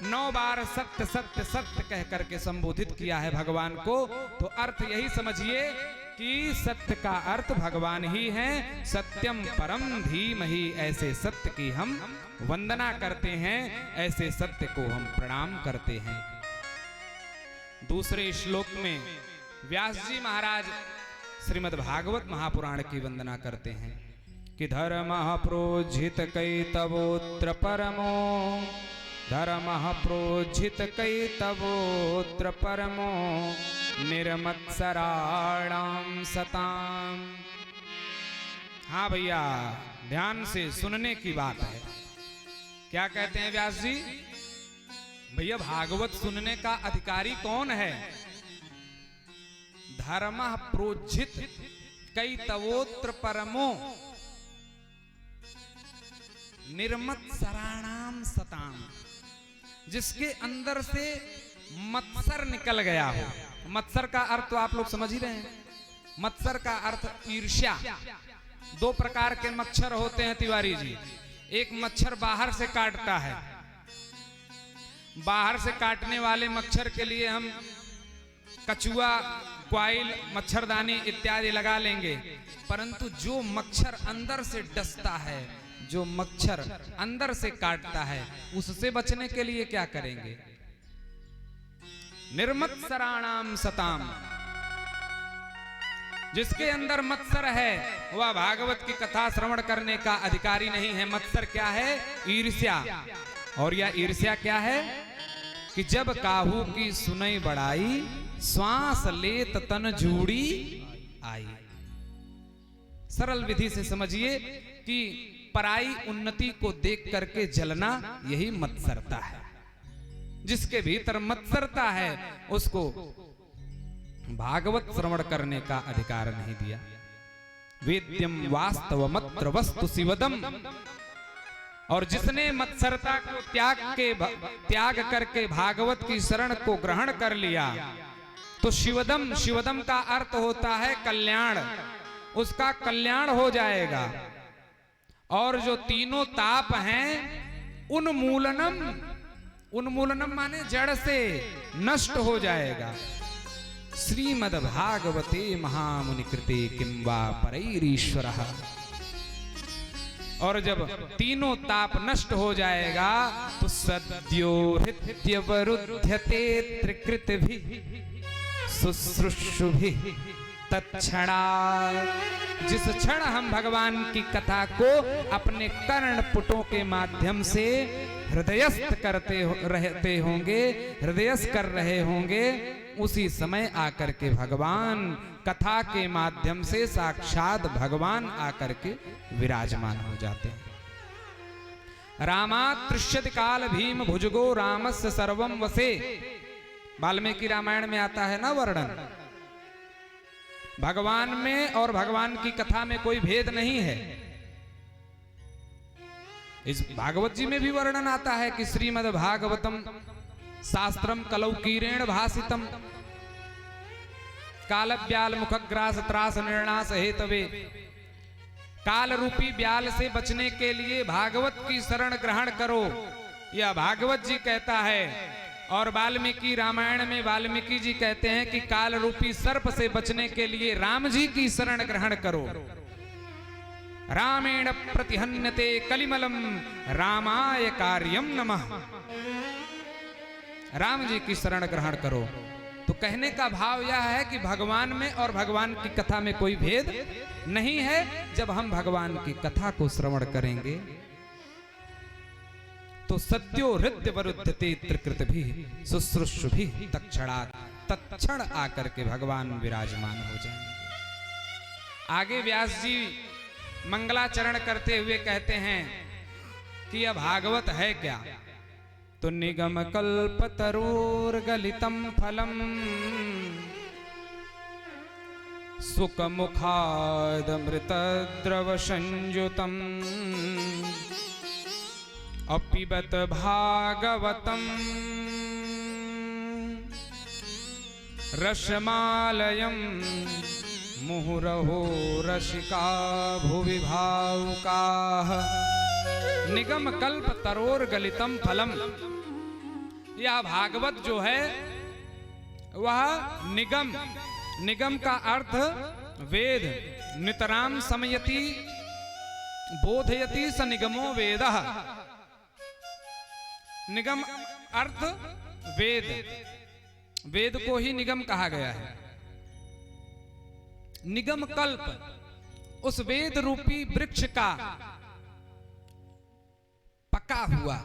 9 बार सत्य सत्य सत्य कह करके संबोधित किया है भगवान को। तो अर्थ यही समझिए कि सत्य का अर्थ भगवान ही है। सत्यम परम धीमहि, ऐसे सत्य की हम वंदना करते हैं, ऐसे सत्य को हम प्रणाम करते हैं। दूसरे श्लोक में व्यास जी महाराज श्रीमद् भागवत महापुराण की वंदना करते हैं कि धर्मः प्रोज्झित कैतवोत्र परमो, धर्मः प्रोज्झित कैतवोत्र परमो निर्मत्सराणां सताम्। हाँ भैया, ध्यान से सुनने की बात है। क्या कहते हैं व्यास जी? भैया भागवत सुनने का अधिकारी कौन है? धर्मः प्रोज्झित कैतवोत्र परमो निर्मत्सराणां सताम्। जिसके अंदर से मत्सर निकल गया हो। मत्सर का अर्थ तो आप लोग समझ ही रहे हैं। मत्सर का अर्थ ईर्ष्या। 2 प्रकार के मच्छर होते हैं तिवारी जी। एक मच्छर बाहर से काटता है। बाहर से काटने वाले मच्छर के लिए हम कछुआ, क्वाइल, मच्छरदानी इत्यादि लगा लेंगे, परंतु जो मच्छर अंदर से डसता है, जो मच्छर अंदर से काटता है, उससे बचने के लिए क्या करेंगे? निर्मत्सराणाम सताम, जिसके अंदर मत्सर है वह भागवत की कथा श्रवण करने का अधिकारी नहीं है। मत्सर क्या है? ईर्ष्या। और यह ईर्ष्या क्या है कि जब काहू की सुनई बढ़ाई, श्वास लेत तन जूड़ी आई। सरल विधि से समझिए कि पराई उन्नति को देख करके जलना, यही मत्सरता है। जिसके भीतर मत्सरता है उसको भागवत श्रवण करने का अधिकार नहीं दिया। वेद्यम वास्तवमत्र वस्तु शिवदम, और जिसने मत्सरता को त्याग करके भागवत की शरण को ग्रहण कर लिया, तो शिवदम, शिवदम का अर्थ होता है कल्याण, उसका कल्याण हो जाएगा। और जो तीनों ताप हैं उन्मूलनम, उन्मूलनम माने जड़ से नष्ट हो जाएगा। श्रीमद् भागवते महामुनि कृते किं वा परैरीश्वरः। और जब तीनों ताप नष्ट हो जाएगा तो सद्यो हृत्यवरुध्यते त्रिकृतिभिः शुश्रूषुभिः तत्क्षणात्। जिस क्षण हम भगवान की कथा को अपने कर्णपुटों के माध्यम से हृदयस्थ रहते होंगे, हृदयस्थ कर रहे होंगे, उसी समय आकर के भगवान कथा के माध्यम से साक्षात भगवान आकर के विराजमान हो जाते हैं। रामात् तृष्यति काल भीम भुजगो रामस्य सर्वं वसे। वाल्मीकि रामायण में आता है ना वर्णन। भगवान में और भगवान की कथा में कोई भेद नहीं है। इस भागवत जी में भी वर्णन आता है कि श्रीमद् भागवतम शास्त्रम कलौ कीरेण भासितम काल ब्याल मुखग्रास त्रास निर्णास हेतवे। काल रूपी ब्याल से बचने के लिए भागवत की शरण ग्रहण करो, यह भागवत जी कहता है। और वाल्मीकि रामायण में वाल्मीकि जी कहते हैं कि काल रूपी सर्प से बचने के लिए राम जी की शरण ग्रहण करो। रामेण प्रतिहन्यते कलिमलम रामाय कार्यम नमः। राम जी की शरण ग्रहण करो। तो कहने का भाव यह है कि भगवान में और भगवान की कथा में कोई भेद नहीं है। जब हम भगवान की कथा को श्रवण करेंगे तो सत्यो हृदय वरुध्यते त्रिकृतिभिः शुश्रूषुभिः तत्क्षणात्। तत्क्षण आकर के भगवान विराजमान हो जाएंगे। आगे व्यास जी मंगलाचरण करते हुए कहते हैं कि यह भागवत है क्या? तो निगम कल्पतरोर्गलितं फलम सुखमुखादमृतद्रव संयुतम् अपिबत भागवतम रसमालयम मुहुरहो रसिका भुवि भावुकाः। निगम कल्प तरोर गलितम फलम। यह भागवत जो है वह निगम, निगम का अर्थ वेद, नितराम समयति बोधयति स निगमो वेदः। निगम अर्थ वेद, वेद को ही निगम कहा गया है। निगम कल्प उस वेद रूपी वृक्ष का पका हुआ,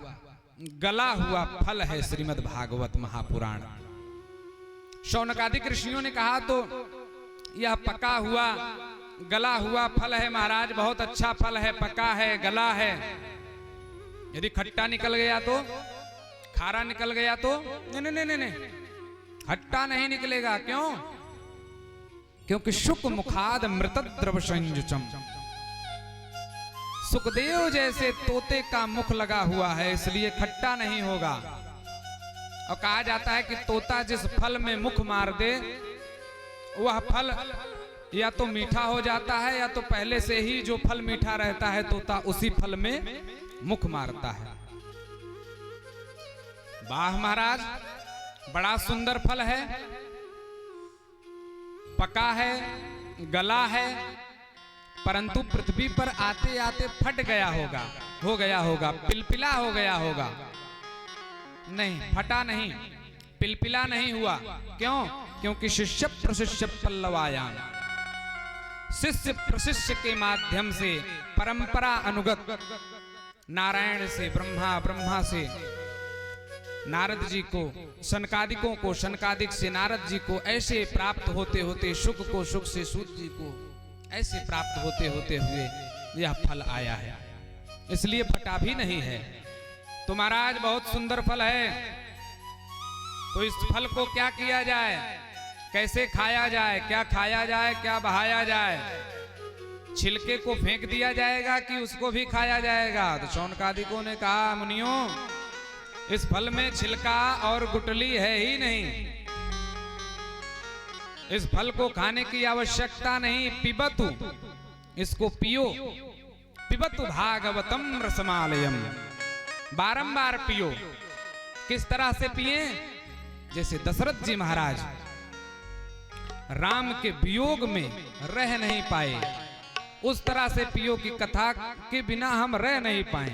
गला हुआ फल है श्रीमद् भागवत महापुराण। शौनकादिक ऋषियों ने कहा तो यह पका हुआ, गला हुआ फल है महाराज, बहुत अच्छा फल है, पका है, गला है। यदि खट्टा निकल गया तो, खारा निकल गया तो नहीं नहीं नहीं नहीं, खट्टा नहीं निकलेगा। क्यों? क्योंकि शुक मुखाद मृतद्रव संयुचम। सुखदेव जैसे तोते का मुख लगा हुआ है, इसलिए खट्टा नहीं होगा। और कहा जाता है कि तोता जिस फल में मुख मार दे वह फल या तो मीठा हो जाता है, या तो पहले से ही जो फल मीठा रहता है तोता उसी फल में मुख मारता है। वाह महाराज, बड़ा सुंदर फल है। पका है, गला है, परंतु पृथ्वी पर आते आते फट गया होगा, हो गया होगा, पिलपिला हो गया होगा। नहीं, फटा नहीं, पिलपिला नहीं हुआ। क्यों? क्योंकि शिष्य प्रशिष्य पल्लवायाम, शिष्य प्रशिष्य के माध्यम से परंपरा अनुगत नारायण से ब्रह्मा, ब्रह्मा से नारद जी को, शनकादिकों को, शनकादिक से नारद जी को ऐसे प्राप्त होते होते, शुक को शुक से सूत जी को ऐसे प्राप्त होते होते हुए यह फल आया है। इसलिए फटा भी नहीं है। तो महाराज बहुत सुंदर फल है, तो इस फल को क्या किया जाए, कैसे खाया जाए, क्या खाया जाए, क्या बहाया जाए? छिलके को फेंक दिया जाएगा कि उसको भी खाया जाएगा? तो शौनकादिकों ने कहा, मुनियों, इस फल में छिलका और गुटली है ही नहीं, इस फल को खाने की आवश्यकता नहीं। पिबतु, इसको पियो। पिबतु भागवतम रसमालयम, बारंबार पियो। किस तरह से पिए? जैसे दशरथ जी महाराज राम के वियोग में रह नहीं पाए, उस तरह से पियो कि कथा के बिना हम रह नहीं पाए,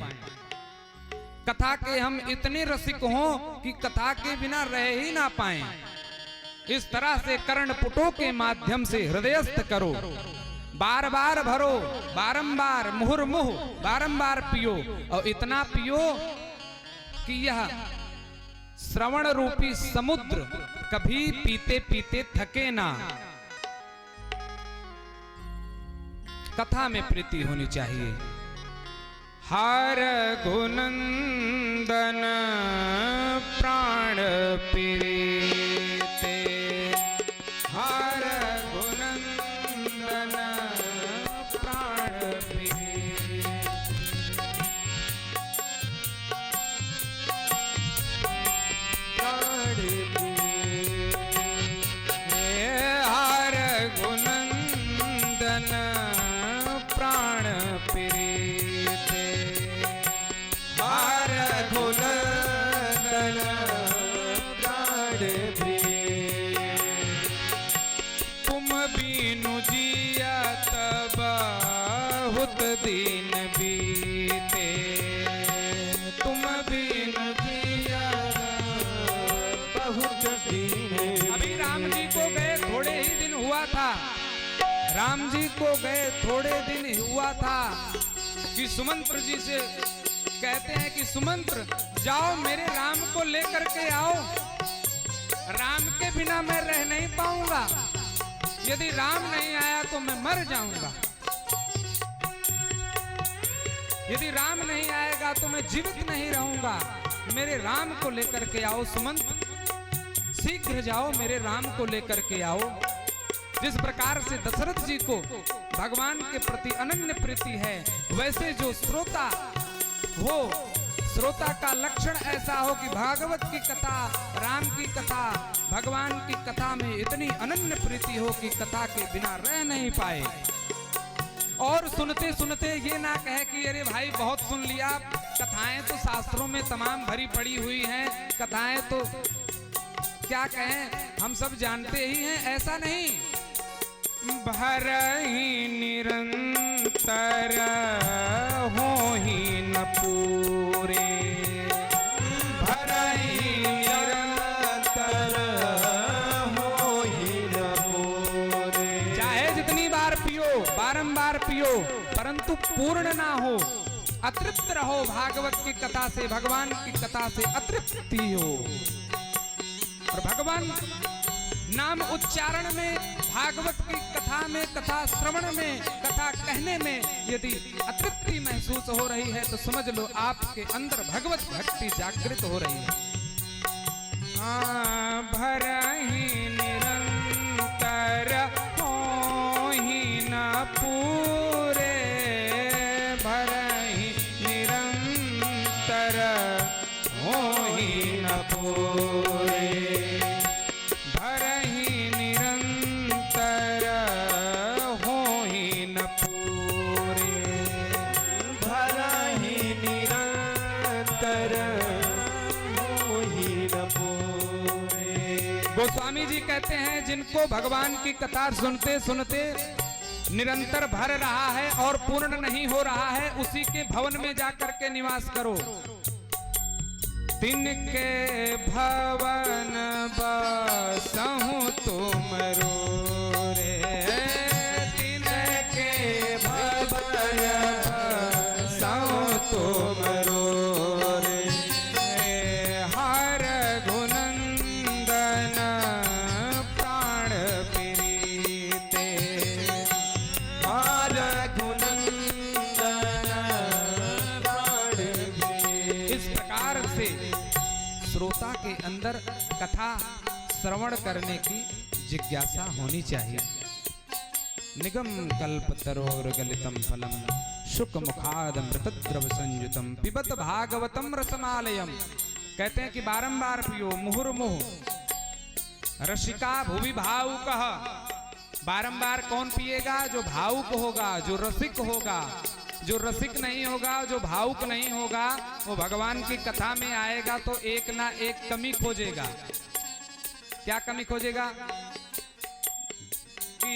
कथा के हम इतने रसिक हों कि कथा के बिना रह ही ना पाए। इस तरह से कर्णपुटों के माध्यम से हृदयस्थ करो, बार बार भरो, बारंबार मुहुर्मुह बारंबार पियो, और इतना पियो कि यह श्रवण रूपी समुद्र कभी पीते पीते थके ना। कथा में प्रीति होनी चाहिए। हर गुनंदन प्राण पीते, हर गुनंदन प्राण पीते, प्राण पीते, हर गुनंदन प्राण पीते, हर गुनंदन प्राण पीते। तुम बीनु जिया तब बहुत दिन बीते, तुम बीनु जिया बहुत दिन। अभी राम जी को गए थोड़े ही दिन हुआ था, राम जी को गए थोड़े दिन हुआ था कि सुमंत्र जी से कहते हैं कि सुमंत्र जाओ मेरे राम को लेकर के आओ, राम के बिना मैं रह नहीं पाऊंगा, यदि राम नहीं आया तो मैं मर जाऊंगा, यदि राम नहीं आएगा तो मैं जीवित नहीं रहूंगा, मेरे राम को लेकर के आओ सुमंत्र, शीघ्र जाओ मेरे राम को लेकर के आओ। जिस प्रकार से दशरथ जी को भगवान के प्रति अनन्य प्रीति है, वैसे जो श्रोता हो, श्रोता का लक्षण ऐसा हो कि भागवत की कथा, राम की कथा, भगवान की कथा में इतनी अनन्य प्रीति हो कि कथा के बिना रह नहीं पाए। और सुनते सुनते ये ना कहे कि अरे भाई बहुत सुन लिया, कथाएं तो शास्त्रों में तमाम भरी पड़ी हुई हैं, कथाएं तो क्या कहें हम सब जानते ही हैं, ऐसा नहीं। भरहि निरंतर हो ही न पूरे, भरहि निरंतर हो ही न पूरे। चाहे जितनी बार पियो, बारंबार पियो, परंतु पूर्ण ना हो, अतृप्त रहो। भागवत की कथा से, भगवान की कथा से अतृप्ति हो। और भगवान नाम उच्चारण में, भागवत की कथा में, कथा श्रवण में, कथा कहने में यदि अतृप्ति महसूस हो रही है तो समझ लो आपके अंदर भगवत भक्ति जागृत हो रही है। भरहि निरंतर होहि न पूरे, भरहि निरंतर होहि न पूरे, गोस्वामी जी कहते हैं जिनको भगवान की कथा सुनते सुनते निरंतर भर रहा है और पूर्ण नहीं हो रहा है, उसी के भवन में जाकर के निवास करो। तिनके भवन बसहु तुम रो रे, तिनके भवन बसहु तुम रो रे, हर गुनंदन प्राण प्रीते, हर गुनंदन प्राण प्रीते। इस प्रकार से श्रोता के अंदर कथा श्रवण करने की जिज्ञासा होनी चाहिए। निगम कल्प तरोर गलितम फलम शुक मुखाद मृतद्रव संयुतम पिबत भागवतम रसमालयम। कहते हैं कि बारंबार पियो मुहुर्मुहु रसिका भुवि भावुकः। बारंबार कौन पिएगा? जो भावुक होगा, जो रसिक होगा। जो रसिक नहीं होगा, जो भावुक नहीं होगा, वो भगवान की कथा में आएगा तो एक ना एक कमी खोजेगा। क्या कमी खोजेगा? कि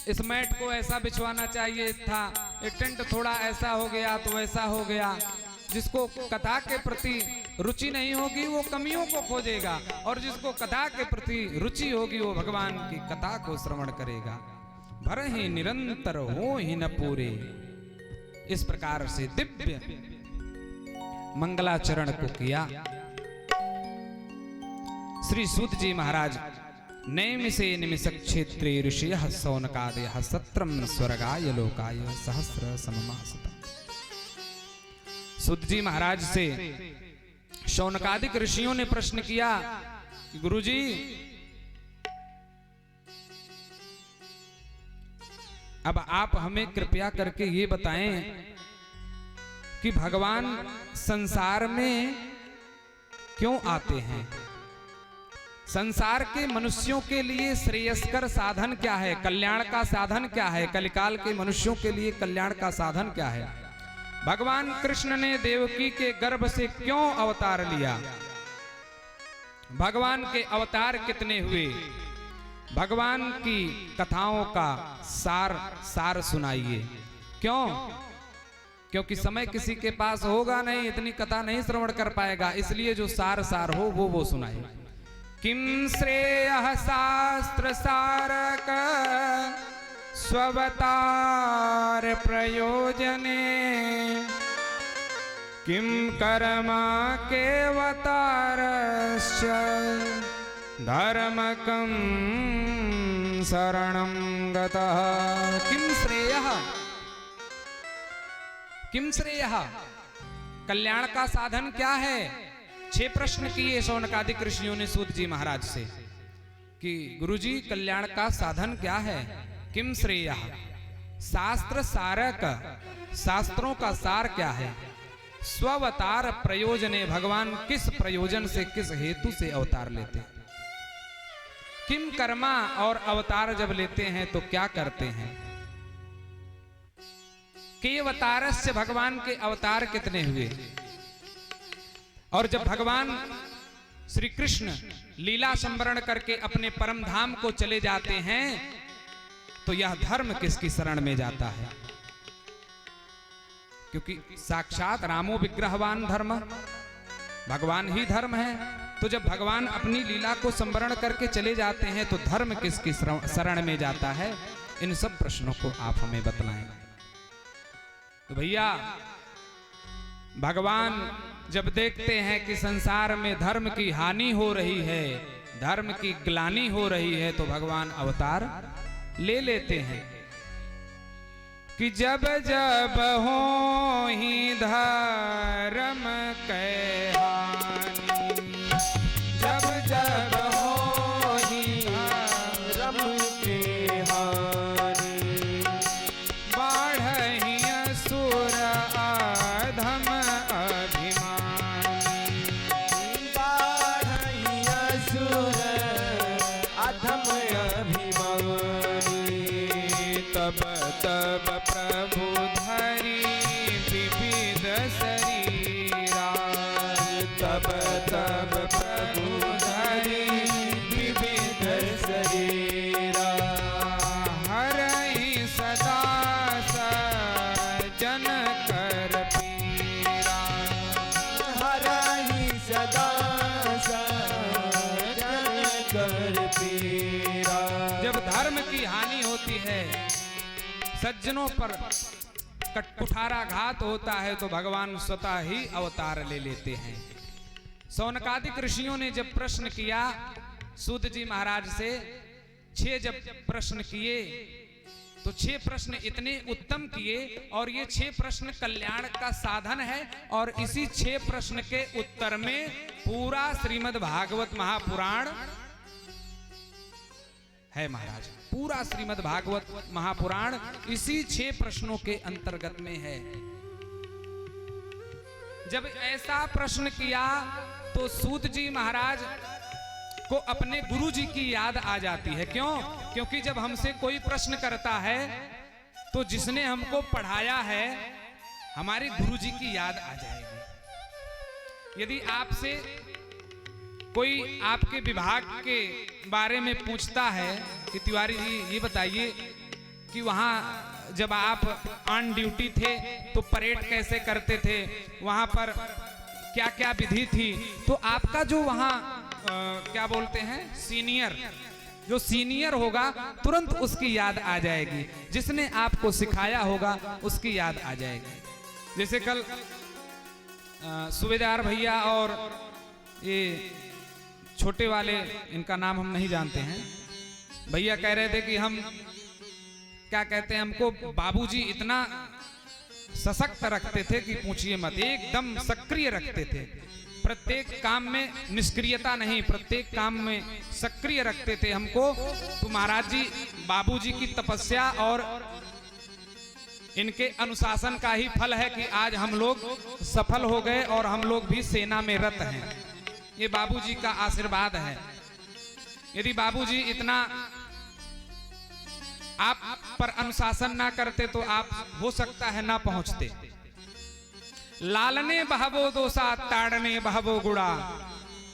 इस मैट को ऐसा बिछवाना चाहिए था, एक टेंट थोड़ा ऐसा हो गया तो वैसा हो गया। जिसको कथा के प्रति रुचि नहीं होगी वो कमियों को खोजेगा, और जिसको कथा के प्रति रुचि होगी वो भगवान की कथा को श्रवण करेगा। भर ही निरंतर हो ही न पूरे। इस प्रकार से दिव्य मंगलाचरण को किया। श्री सूत जी महाराज नैमिषे निमिषक क्षेत्रे ऋषयः शौनकादयः सत्रम स्वर्गाय लोकाय सहस्र सममासत। सूत जी महाराज से शौनकादिक ऋषियों ने प्रश्न किया कि गुरुजी, अब आप हमें कृपया करके ये बताएं कि भगवान संसार में क्यों आते हैं? संसार के मनुष्यों के लिए श्रेयस्कर साधन क्या है? कल्याण का साधन क्या है? कलिकाल के मनुष्यों के लिए कल्याण का साधन क्या है? भगवान कृष्ण ने देवकी के गर्भ से क्यों अवतार लिया? भगवान के अवतार कितने हुए? भगवान की कथाओं का सार सुनाइए। क्यों? क्योंकि समय किसी के पास होगा नहीं, इतनी कथा नहीं श्रवण कर पाएगा, इसलिए जो सार हो वो सुनाए। किम श्रेयः शास्त्र सारक स्ववतार प्रयोजने, किम कर्मा केवतारश्च धर्मकं शरणं गतः। किम श्रेयः कल्याण का साधन क्या है? 6 प्रश्न किए शौनकादिक ऋषियों ने सूत जी महाराज से कि गुरुजी कल्याण का साधन क्या है? किम श्रेयः शास्त्र सारक, शास्त्रों का सार क्या है? स्वअवतार प्रयोजने, भगवान किस प्रयोजन से, किस हेतु से अवतार लेते हैं? किम कर्मा, और अवतार जब लेते हैं तो क्या करते हैं? के अवतारस्य, भगवान के अवतार कितने हुए? और जब भगवान श्री कृष्ण लीला संवरण करके अपने परम धाम को चले जाते हैं तो यह धर्म किसकी शरण में जाता है? क्योंकि साक्षात रामो विग्रहवान धर्म, भगवान ही धर्म है। तो जब भगवान अपनी लीला को संवरण करके चले जाते हैं तो धर्म किसकी शरण में जाता है? इन सब प्रश्नों को आप हमें बतलाएं। तो भैया, भगवान जब देखते हैं कि संसार में धर्म की हानि हो रही है, धर्म की ग्लानि हो रही है, तो भगवान अवतार ले लेते हैं कि जब जब हो ही धर्म के हानि, जब जब हो ही धर्म के हानि, बाढ़हि असुर अधम अभिमानी, बाढ़हि असुर अधम अभिमानी, तब तब प्रभु धरि विविध शरीरा, तब तब प्रभु धरि सज्जनों पर कुठाराघात होता है तो भगवान स्वतः ही अवतार ले लेते हैं। शौनकादिक ऋषियों ने जब प्रश्न किया सूत जी महाराज से, 6 जब प्रश्न किए तो 6 प्रश्न इतने उत्तम किए और ये 6 प्रश्न कल्याण का साधन है और इसी 6 प्रश्न के उत्तर में पूरा श्रीमद् भागवत महापुराण है महाराज। पूरा श्रीमद् भागवत महापुराण इसी 6 प्रश्नों के अंतर्गत में है। जब ऐसा प्रश्न किया तो सूत जी महाराज को अपने गुरु जी की याद आ जाती है। क्यों? क्योंकि जब हमसे कोई प्रश्न करता है तो जिसने हमको पढ़ाया है हमारे गुरु जी की याद आ जाएगी। यदि आपसे कोई आपके विभाग के बारे में पूछता है कि तिवारी जी ये बताइए कि वहाँ जब आप ऑन ड्यूटी थे तो परेड कैसे करते थे, वहाँ पर क्या क्या विधि थी, तो आपका जो वहाँ क्या बोलते हैं सीनियर, जो सीनियर होगा तुरंत उसकी याद आ जाएगी, जिसने आपको सिखाया होगा उसकी याद आ जाएगी। जैसे कल सूबेदार भैया और ये छोटे वाले, इनका नाम हम नहीं जानते हैं, भैया कह रहे थे कि हम क्या कहते हैं, हमको बाबूजी इतना सशक्त रखते थे कि पूछिए मत, एकदम सक्रिय रखते थे, प्रत्येक काम में निष्क्रियता नहीं, प्रत्येक काम में सक्रिय रखते थे हमको। तो महाराज जी बाबूजी की तपस्या और इनके अनुशासन का ही फल है कि आज हम लोग सफल हो गए और हम लोग भी सेना में रत हैं। ये बाबूजी का आशीर्वाद है। यदि बाबूजी इतना आप पर अनुशासन ना करते तो आप हो सकता है ना पहुंचते। लालने बहवो दोषा ताड़ने बहवो गुड़ा,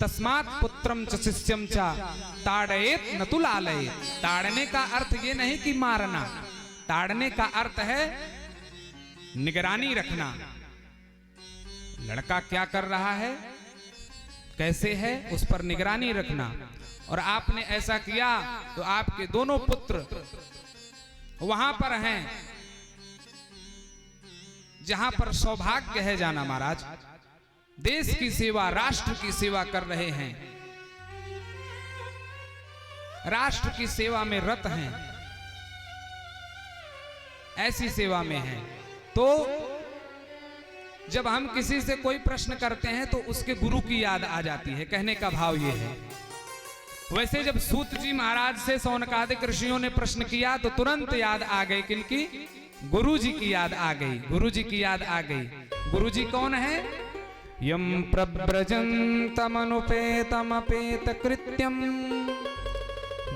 तस्मात् पुत्रम च शिष्यम च ताड़येत न तु लालयेत। ताड़ने का अर्थ ये नहीं कि मारना, ताड़ने का अर्थ है निगरानी रखना। लड़का क्या कर रहा है, कैसे है, उस पर निगरानी रखना। और आपने ऐसा किया तो आपके दोनों पुत्र वहां पर हैं जहां पर सौभाग्य है जाना। महाराज देश की सेवा, राष्ट्र की सेवा कर रहे हैं, राष्ट्र की सेवा में रत हैं, ऐसी सेवा में हैं। तो जब हम किसी से कोई प्रश्न करते हैं तो उसके गुरु की याद आ जाती है, कहने का भाव ये है। वैसे जब सूत जी महाराज से शौनकादिक ऋषियों ने प्रश्न किया तो तुरंत याद आ गई, किनकी? गुरु जी की याद आ गई, गुरु जी की याद आ गई। गुरु जी कौन है? यम प्रव्रजन्तमनुपेतमपेत कृत्यम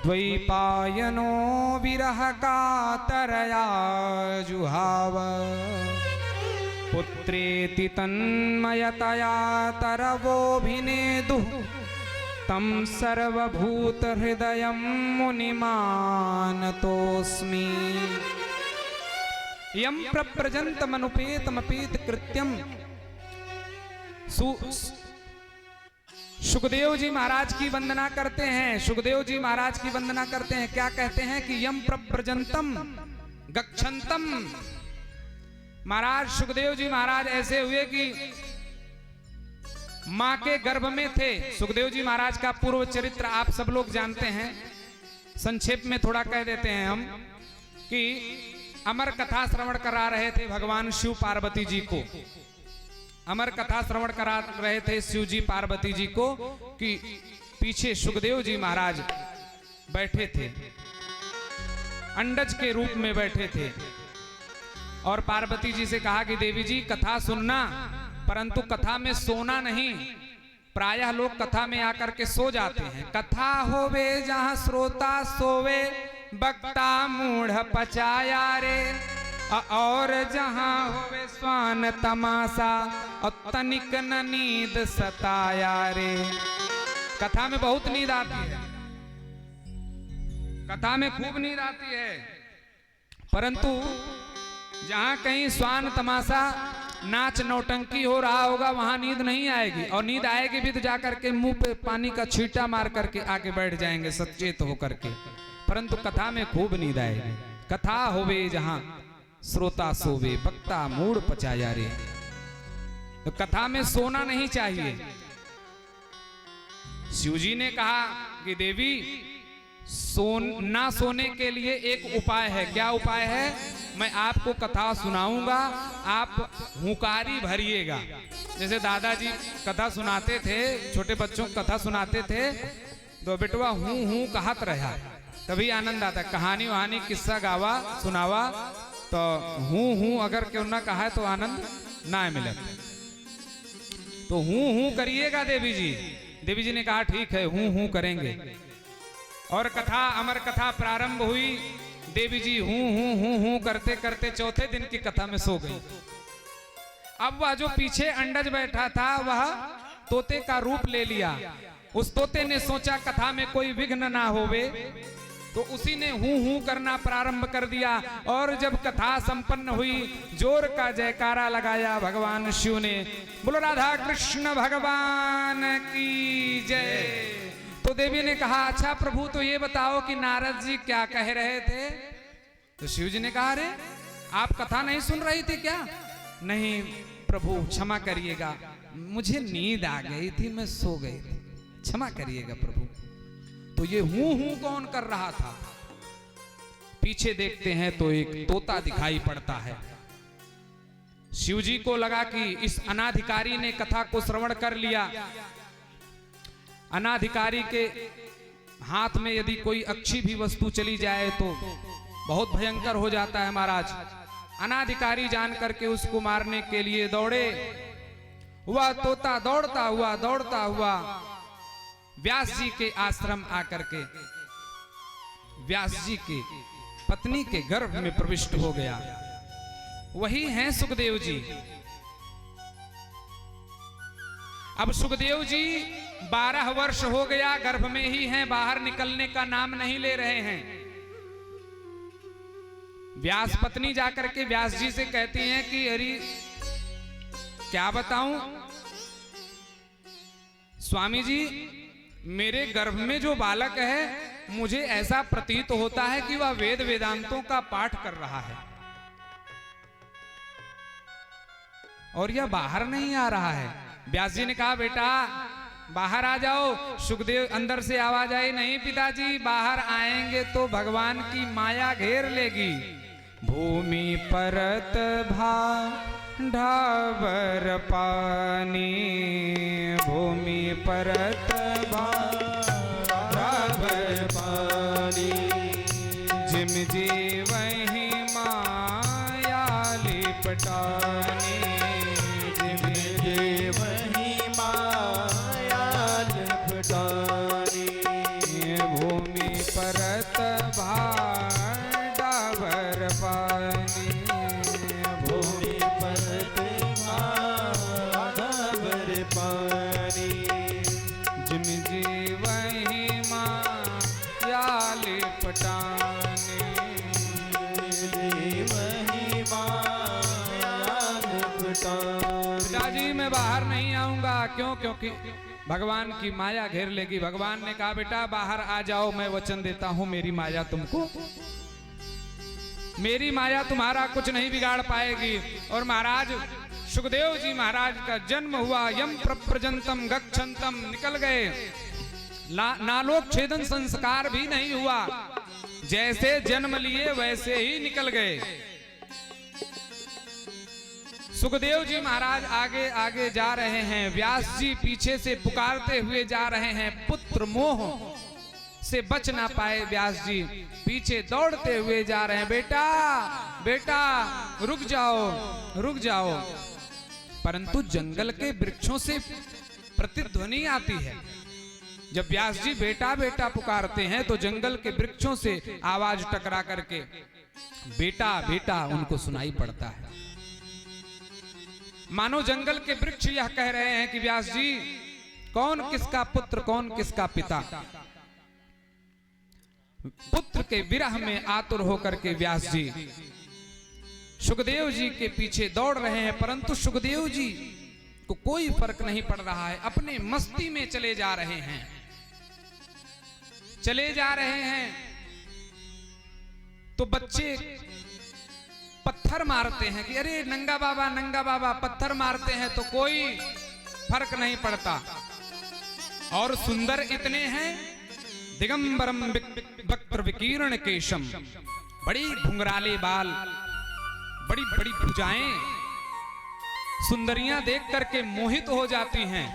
द्वैपायनो विरह कातरया जुहाव, पुत्रेति तन्मयतया तरवोभिनेदुः तम सर्वभूत हृदयं मुनिमानतोऽस्मि। यम प्रव्रजन्तमनुपेतमपेत कृत्यम। सुखदेव जी महाराज की वंदना करते हैं, सुखदेव जी महाराज की वंदना करते हैं। क्या कहते हैं कि यम प्रव्रजन्तम गच्छन्तम। महाराज सुखदेव जी महाराज ऐसे हुए कि मां के गर्भ में थे। सुखदेव जी महाराज का पूर्व चरित्र आप सब लोग जानते हैं, संक्षेप में थोड़ा कह देते हैं हम कि अमर कथा श्रवण करा रहे थे भगवान शिव पार्वती जी को। अमर कथा श्रवण करा रहे थे शिव जी पार्वती जी को कि पीछे सुखदेव जी महाराज बैठे थे, अंडज के रूप में बैठे थे। और पार्वती जी से कहा कि देवी जी कथा सुनना, परंतु कथा में सोना नहीं। प्रायः लोग कथा में आकर के सो जाते हैं। कथा होवे जहां श्रोता सोवे, वक्ता मूढ़ पचाया रे। और जहां होवे स्वान तमाशा, और तनिक न नींद सताया रे। कथा में बहुत नींद आती है, कथा में खूब नींद आती है, परंतु जहां कहीं स्वान तमाशा नाच नौटंकी हो रहा होगा वहां नींद नहीं आएगी। और नींद आएगी भी तो जाकर के मुंह पे पानी का छींटा मार करके आके बैठ जाएंगे सचेत होकर के, परंतु कथा में खूब नींद आएगी। कथा होवे जहां श्रोता सोवे वक्ता मूड पचाया रे। तो कथा में सोना नहीं चाहिए। शिवजी ने कहा कि देवी ना सोने के लिए एक उपाय है। क्या उपाय है? मैं आपको कथा सुनाऊंगा, आप हुंकारी भरिएगा। जैसे दादाजी कथा सुनाते थे, छोटे बच्चों को कथा सुनाते थे तो बेटवा हूं हूं कहत रहा, तभी आनंद आता। कहानी वहानी किस्सा गावा सुनावा तो हूं हूं अगर क्यों ना कहा तो आनंद ना मिले। तो हूं हूं करिएगा देवी जी। देवी जी ने कहा ठीक है, हूं हूं करेंगे। और कथा अमर कथा प्रारंभ हुई। देवी जी हूं करते करते चौथे दिन की कथा में सो गई। अब वह जो पीछे अंडज बैठा था वह तोते का रूप ले लिया। उस तोते ने सोचा कथा में कोई विघ्न ना होवे, तो उसी ने हूं करना प्रारंभ कर दिया। और जब कथा संपन्न हुई, जोर का जयकारा लगाया भगवान शिव ने। बोलो राधा कृष्ण भगवान की जय। तो देवी ने कहा अच्छा प्रभु तो ये बताओ कि नारद जी क्या कह रहे थे? तो शिव जी ने कहा अरे आप कथा नहीं सुन रही थी क्या? नहीं प्रभु क्षमा करिएगा, मुझे नींद आ गई थी, मैं सो गई थी, क्षमा करिएगा प्रभु। तो ये हूं कौन कर रहा था? पीछे देखते हैं तो एक तोता दिखाई पड़ता है। शिव जी को लगा कि इस अनाधिकारी ने कथा को श्रवण कर लिया। अनाधिकारी के हाथ में यदि कोई अच्छी भी वस्तु चली जाए तो बहुत भयंकर हो जाता है महाराज। अनाधिकारी जान करके उसको मारने के लिए दौड़े। वह तोता दौड़ता हुआ व्यास जी के आश्रम आकर के व्यास जी के पत्नी के गर्भ में प्रविष्ट हो गया। वही हैं सुखदेव जी। अब सुखदेव जी 12 वर्ष हो गया गर्भ में ही हैं, बाहर निकलने का नाम नहीं ले रहे हैं। व्यास पत्नी जाकर के व्यास जी से कहती हैं कि अरे क्या बताऊं स्वामी जी, मेरे गर्भ में जो बालक है मुझे ऐसा प्रतीत होता है कि वह वेद वेदांतों का पाठ कर रहा है और यह बाहर नहीं आ रहा है। व्यास जी ने कहा बेटा बाहर आ जाओ। सुखदेव अंदर से आवाज आई नहीं पिताजी, बाहर आएंगे तो भगवान की माया घेर लेगी। भूमि परत भा ढाबर पानी, भूमि परत भा ढाबर पानी, जिम जी वही माया लिपटानी, जिम जी वही माया लिपटानी, भूमि परत भा ढाबर पानी, भूमि परत भा ढाबर पानी, जिम जी वही माया लिपटानी, वही माया लिपटानी। पिताजी मैं बाहर नहीं आऊंगा। क्यों? क्योंकि भगवान की माया घेर लेगी। भगवान ने कहा बेटा बाहर आ जाओ, मैं वचन देता हूं मेरी माया तुमको, मेरी माया तुम्हारा कुछ नहीं बिगाड़ पाएगी। और महाराज सुखदेव जी महाराज का जन्म हुआ। यम प्रप्रजंतम गच्छन्तम, निकल गए। नालोक छेदन संस्कार भी नहीं हुआ, जैसे जन्म लिए वैसे ही निकल गए। सुखदेव जी महाराज आगे आगे जा रहे हैं, व्यास जी पीछे से पुकारते हुए जा रहे हैं। पुत्र मोह से बच ना पाए व्यास जी पीछे दौड़ते हुए जा रहे हैं। बेटा बेटा रुक जाओ, रुक जाओ। परंतु जंगल के वृक्षों से प्रतिध्वनि आती है। जब व्यास जी बेटा बेटा पुकारते हैं तो जंगल के वृक्षों से आवाज टकरा करके बेटा बेटा उनको सुनाई पड़ता है। मानो जंगल के वृक्ष यह कह रहे हैं कि व्यास जी कौन किसका पुत्र, कौन किसका पिता। पुत्र के विरह में आतुर होकर के व्यास जी सुखदेव जी के पीछे दौड़ रहे हैं, परंतु सुखदेव जी को कोई फर्क नहीं पड़ रहा है। अपने मस्ती में चले जा रहे हैं, चले जा रहे हैं। तो बच्चे पत्थर मारते हैं कि अरे नंगा बाबा पत्थर मारते हैं तो कोई फर्क नहीं पड़ता। और सुंदर इतने हैं, दिगंबरम वक्त्र विकीर्ण केशम, बड़ी घुंघराले बाल, बड़ी बड़ी भुजाएं, सुंदरियां देख करके मोहित हो जाती हैं।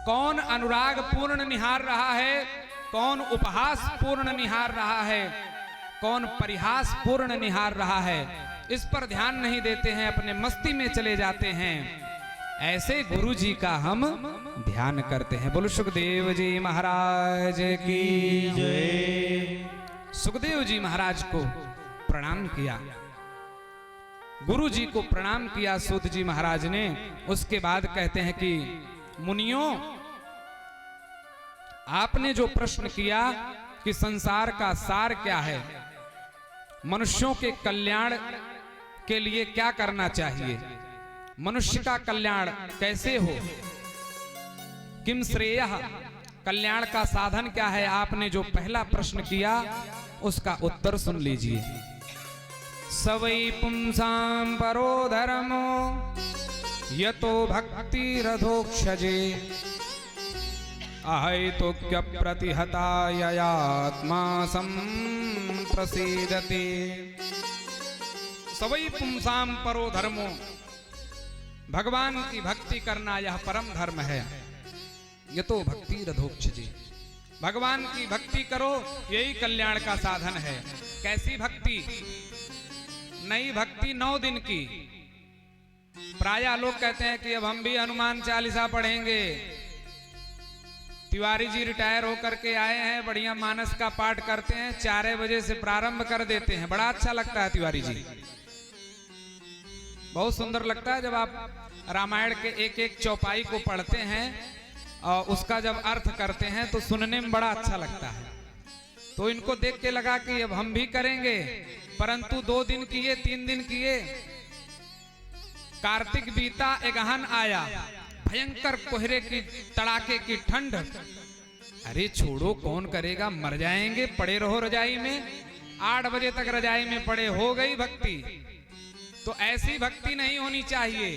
कौन अनुराग पूर्ण निहार रहा है, कौन उपहास पूर्ण निहार रहा है, कौन परिहास पूर्ण निहार रहा है, इस पर ध्यान नहीं देते हैं, अपने मस्ती में चले जाते हैं। ऐसे गुरु जी का हम ध्यान करते हैं। बोलो सुखदेव जी महाराज की जय। सुखदेव जी महाराज को प्रणाम किया, गुरु जी को प्रणाम किया सूत जी महाराज ने। उसके बाद कहते हैं कि मुनियों, आपने जो प्रश्न किया कि संसार का सार क्या है, मनुष्यों के कल्याण के लिए क्या करना चाहिए, मनुष्य का कल्याण कैसे हो, किम श्रेयः, कल्याण का साधन क्या है, आपने जो पहला प्रश्न किया उसका उत्तर सुन लीजिए। सवै पुंसां परो धर्मो यतो भक्ति रथोक्षजे अहैतुक्य प्रतिहता ययात्मा संप्रसीदते। सवै पुंसां परो धर्मो, भगवान की भक्ति करना यह परम धर्म है। यतो भक्ति रथोक्षजे, भगवान की भक्ति करो, यही कल्याण का साधन है। कैसी भक्ति? नई भक्ति 9 दिन की। प्रायः लोग कहते हैं कि अब हम भी हनुमान चालीसा पढ़ेंगे। तिवारी जी रिटायर होकर के आए हैं, बढ़िया मानस का पाठ करते हैं, 4 बजे से प्रारंभ कर देते हैं, बड़ा अच्छा लगता है। तिवारी जी बहुत सुंदर लगता है जब आप रामायण के एक एक चौपाई को पढ़ते हैं और उसका जब अर्थ करते हैं तो सुनने में बड़ा अच्छा लगता है। तो इनको देख के लगा कि अब हम भी करेंगे, परंतु 2 दिन किए, 3 दिन किए, कार्तिक बीता, अगहन आया, भयंकर कोहरे की तड़ाके की ठंड। अरे छोड़ो, कौन करेगा, मर जाएंगे, पड़े रहो रजाई में। 8 बजे तक रजाई में पड़े, हो गई भक्ति। तो ऐसी भक्ति नहीं होनी चाहिए।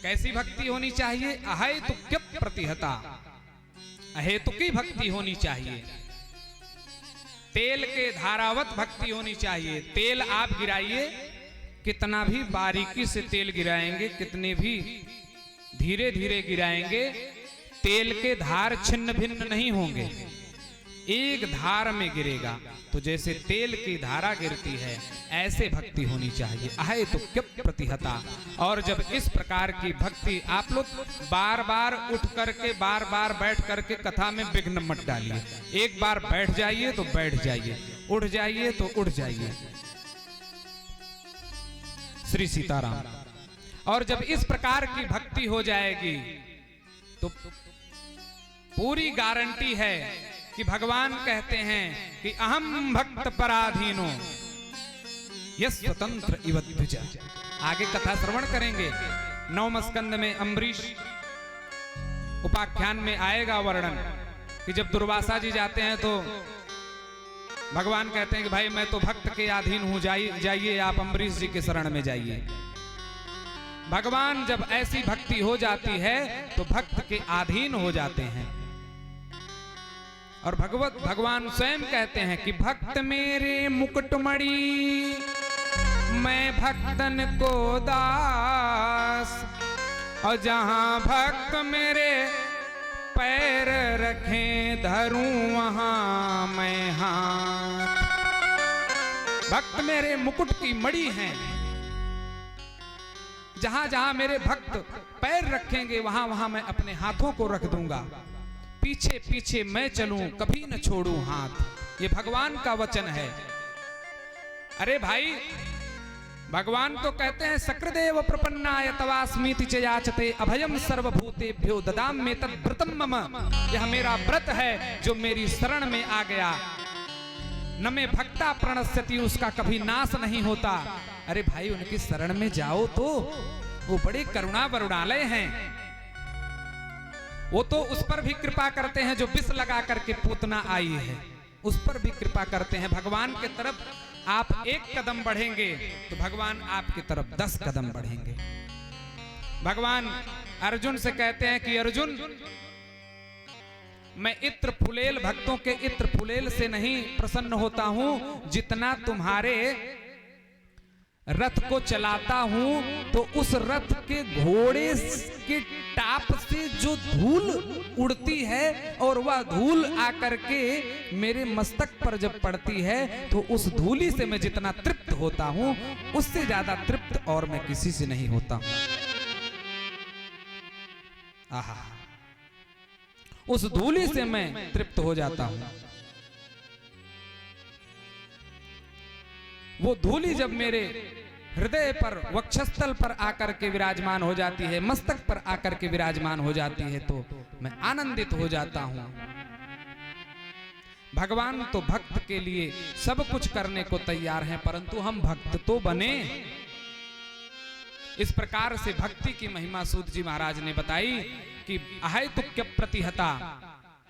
कैसी भक्ति होनी चाहिए? अहेतुक्य प्रतिहता, अहेतुकी भक्ति होनी चाहिए। तेल के धारावत भक्ति होनी चाहिए। तेल आप गिराइए, कितना भी बारीकी से तेल गिराएंगे, कितने भी धीरे धीरे गिराएंगे, तेल के धार छिन्न भिन्न नहीं होंगे, एक धार में गिरेगा। तो जैसे तेल की धारा गिरती है, ऐसे भक्ति होनी चाहिए, अहेतुक्य प्रतिहता। और जब इस प्रकार की भक्ति, आप लोग बार बार उठ करके, बार बार बैठ करके कथा में विघ्न मत डालिए। एक बार बैठ जाइए तो बैठ जाइए, उठ जाइए तो उठ जाइए। श्री सीताराम। और जब इस प्रकार की भक्ति हो जाएगी तो पूरी गारंटी है कि भगवान कहते हैं कि अहम भक्त पराधीनो यस स्वतंत्र इव द्विजा। आगे कथा श्रवण करेंगे। 9वें स्कंद में अम्बरीश उपाख्यान में आएगा वर्णन कि जब दुर्वासा जी जाते हैं तो भगवान कहते हैं कि भाई मैं तो भक्त के अधीन हूं, जाइए आप अम्बरीश जी के शरण में जाइए। भगवान जब ऐसी भक्ति हो जाती है तो भक्त के अधीन हो जाते हैं। और भगवान स्वयं कहते हैं कि भक्त मेरे मुकुटमणि, मैं भक्तन को दास, और जहां भक्त मेरे पैर रखें धरूं वहां मैं हाथ। भक्त मेरे मुकुट की मणि हैं, जहां जहां मेरे भक्त पैर रखेंगे वहां वहां मैं अपने हाथों को रख दूंगा। पीछे पीछे मैं चलूं, कभी न छोड़ूं हाथ। ये भगवान का वचन है। अरे भाई, भगवान तो कहते हैं सकृदेव प्रपन्नाय तवास्मीति च याचते अभयम सर्वभूतेभ्यो ददाम्ये तद्व्रतम मम। यह मेरा व्रत है जो मेरी शरण में आ गया। न में भक्ता प्रणश्यति, उसका कभी नाश नहीं होता। अरे भाई, उनकी शरण में जाओ तो वो बड़े करुणा वरुणालय हैं। वो तो उस पर भी कृपा करते हैं जो विष लगा करके पूतना आई है, उस पर भी कृपा करते हैं। भगवान के तरफ आप एक कदम बढ़ेंगे तो भगवान आपकी तरफ 10 कदम बढ़ेंगे। भगवान अर्जुन से कहते हैं कि अर्जुन, मैं इत्र फुलेल भक्तों के इत्र फुलेल से नहीं प्रसन्न होता हूं, जितना तुम्हारे रथ को चलाता हूं तो उस रथ के घोड़े के टाप से जो धूल उड़ती है और वह धूल आकर के मेरे मस्तक पर जब पड़ती है तो उस धूली से मैं जितना तृप्त होता हूं उससे ज्यादा तृप्त और मैं किसी से नहीं होता हूं। आहा, उस धूली से मैं तृप्त हो जाता हूं। वो धूली जब मेरे हृदय पर वक्षस्थल पर आकर के विराजमान हो जाती है, मस्तक पर आकर के विराजमान हो जाती है तो मैं आनंदित हो जाता हूं। भगवान तो भक्त के लिए सब कुछ करने को तैयार हैं, परंतु हम भक्त तो बने। इस प्रकार से भक्ति की महिमा सूत जी महाराज ने बताई कि अहेतुक्य प्रतिहता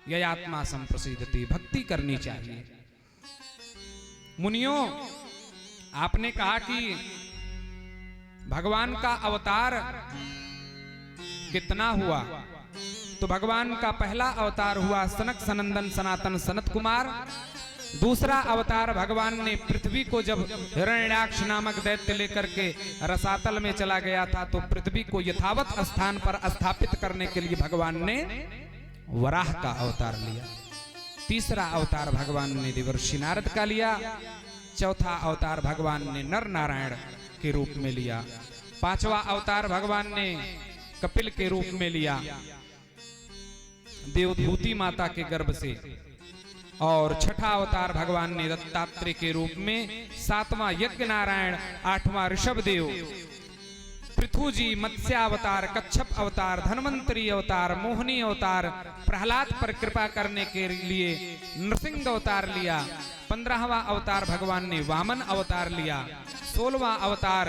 ययात्मा संप्रसिद्धति, भक्ति करनी चाहिए। मुनियों, आपने कहा कि भगवान का अवतार कितना हुआ, तो भगवान का पहला अवतार हुआ सनक सनंदन सनातन सनत कुमार। दूसरा अवतार भगवान ने पृथ्वी को जब हिरण्याक्ष नामक दैत्य लेकर के रसातल में चला गया था तो पृथ्वी को यथावत स्थान पर स्थापित करने के लिए भगवान ने वराह का अवतार लिया। तीसरा अवतार भगवान ने देवर्षि नारद का लिया। चौथा अवतार भगवान ने नर नारायण के रूप में लिया। पांचवा अवतार भगवान ने कपिल के रूप में लिया, देवधूति माता के गर्भ से। और छठा अवतार भगवान ने दत्तात्रेय के रूप में, सातवां यज्ञ नारायण, आठवां ऋषभ देव, पृथु जी, मत्स्यावतार, कच्छप अवतार, धन्वंतरी अवतार, मोहिनी अवतार, प्रहलाद पर कृपा करने के लिए नृसिंह अवतार लिया। 15वां अवतार भगवान ने वामन अवतार लिया। 16वां अवतार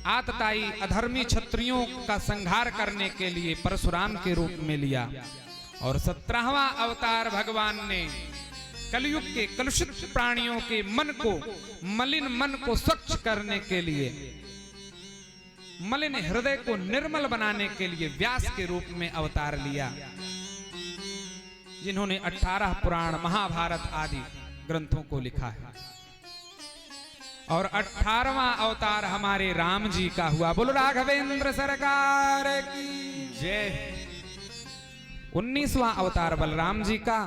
आतताई अधर्मी क्षत्रियों का संहार करने के लिए परशुराम के रूप में लिया। और 17वां अवतार भगवान ने कलयुग के कलुषित प्राणियों के मन को, मलिन मन को स्वच्छ करने के लिए, मलिन हृदय को निर्मल बनाने के लिए व्यास के रूप में अवतार लिया, जिन्होंने 18 पुराण, महाभारत आदि ग्रंथों को लिखा है। और 18वां अवतार हमारे राम जी का हुआ। बोलो राघवेंद्र सरकार की जय। 19वां अवतार बलराम जी का,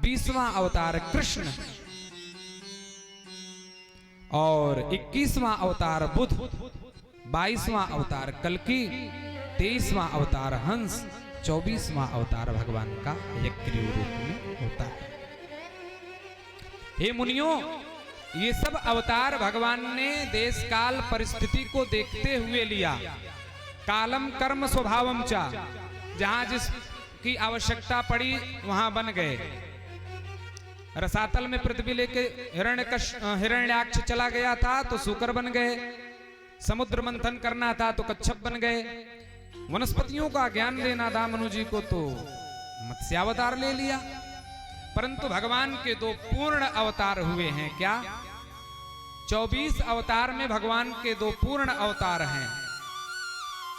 20वां अवतार कृष्ण, और 21वां अवतार बुध, 22वां अवतार कल्कि, 23वां अवतार हंस, 24वां अवतार भगवान का यज्ञ रूप में होता है। हे मुनियों, ये सब अवतार भगवान ने देश काल परिस्थिति को देखते हुए लिया। कालम कर्म स्वभावम चा, जहां जिस की आवश्यकता पड़ी वहां बन गए। रसातल में पृथ्वी लेके हिरण्याक्ष चला गया था तो सूकर बन गए। समुद्र मंथन करना था तो कच्छप बन गए। वनस्पतियों का ज्ञान लेना था मनु जी को तो मत्स्यावतार ले लिया। परंतु भगवान के 2 पूर्ण अवतार हुए हैं। क्या? 24 अवतार में भगवान के 2 पूर्ण अवतार हैं।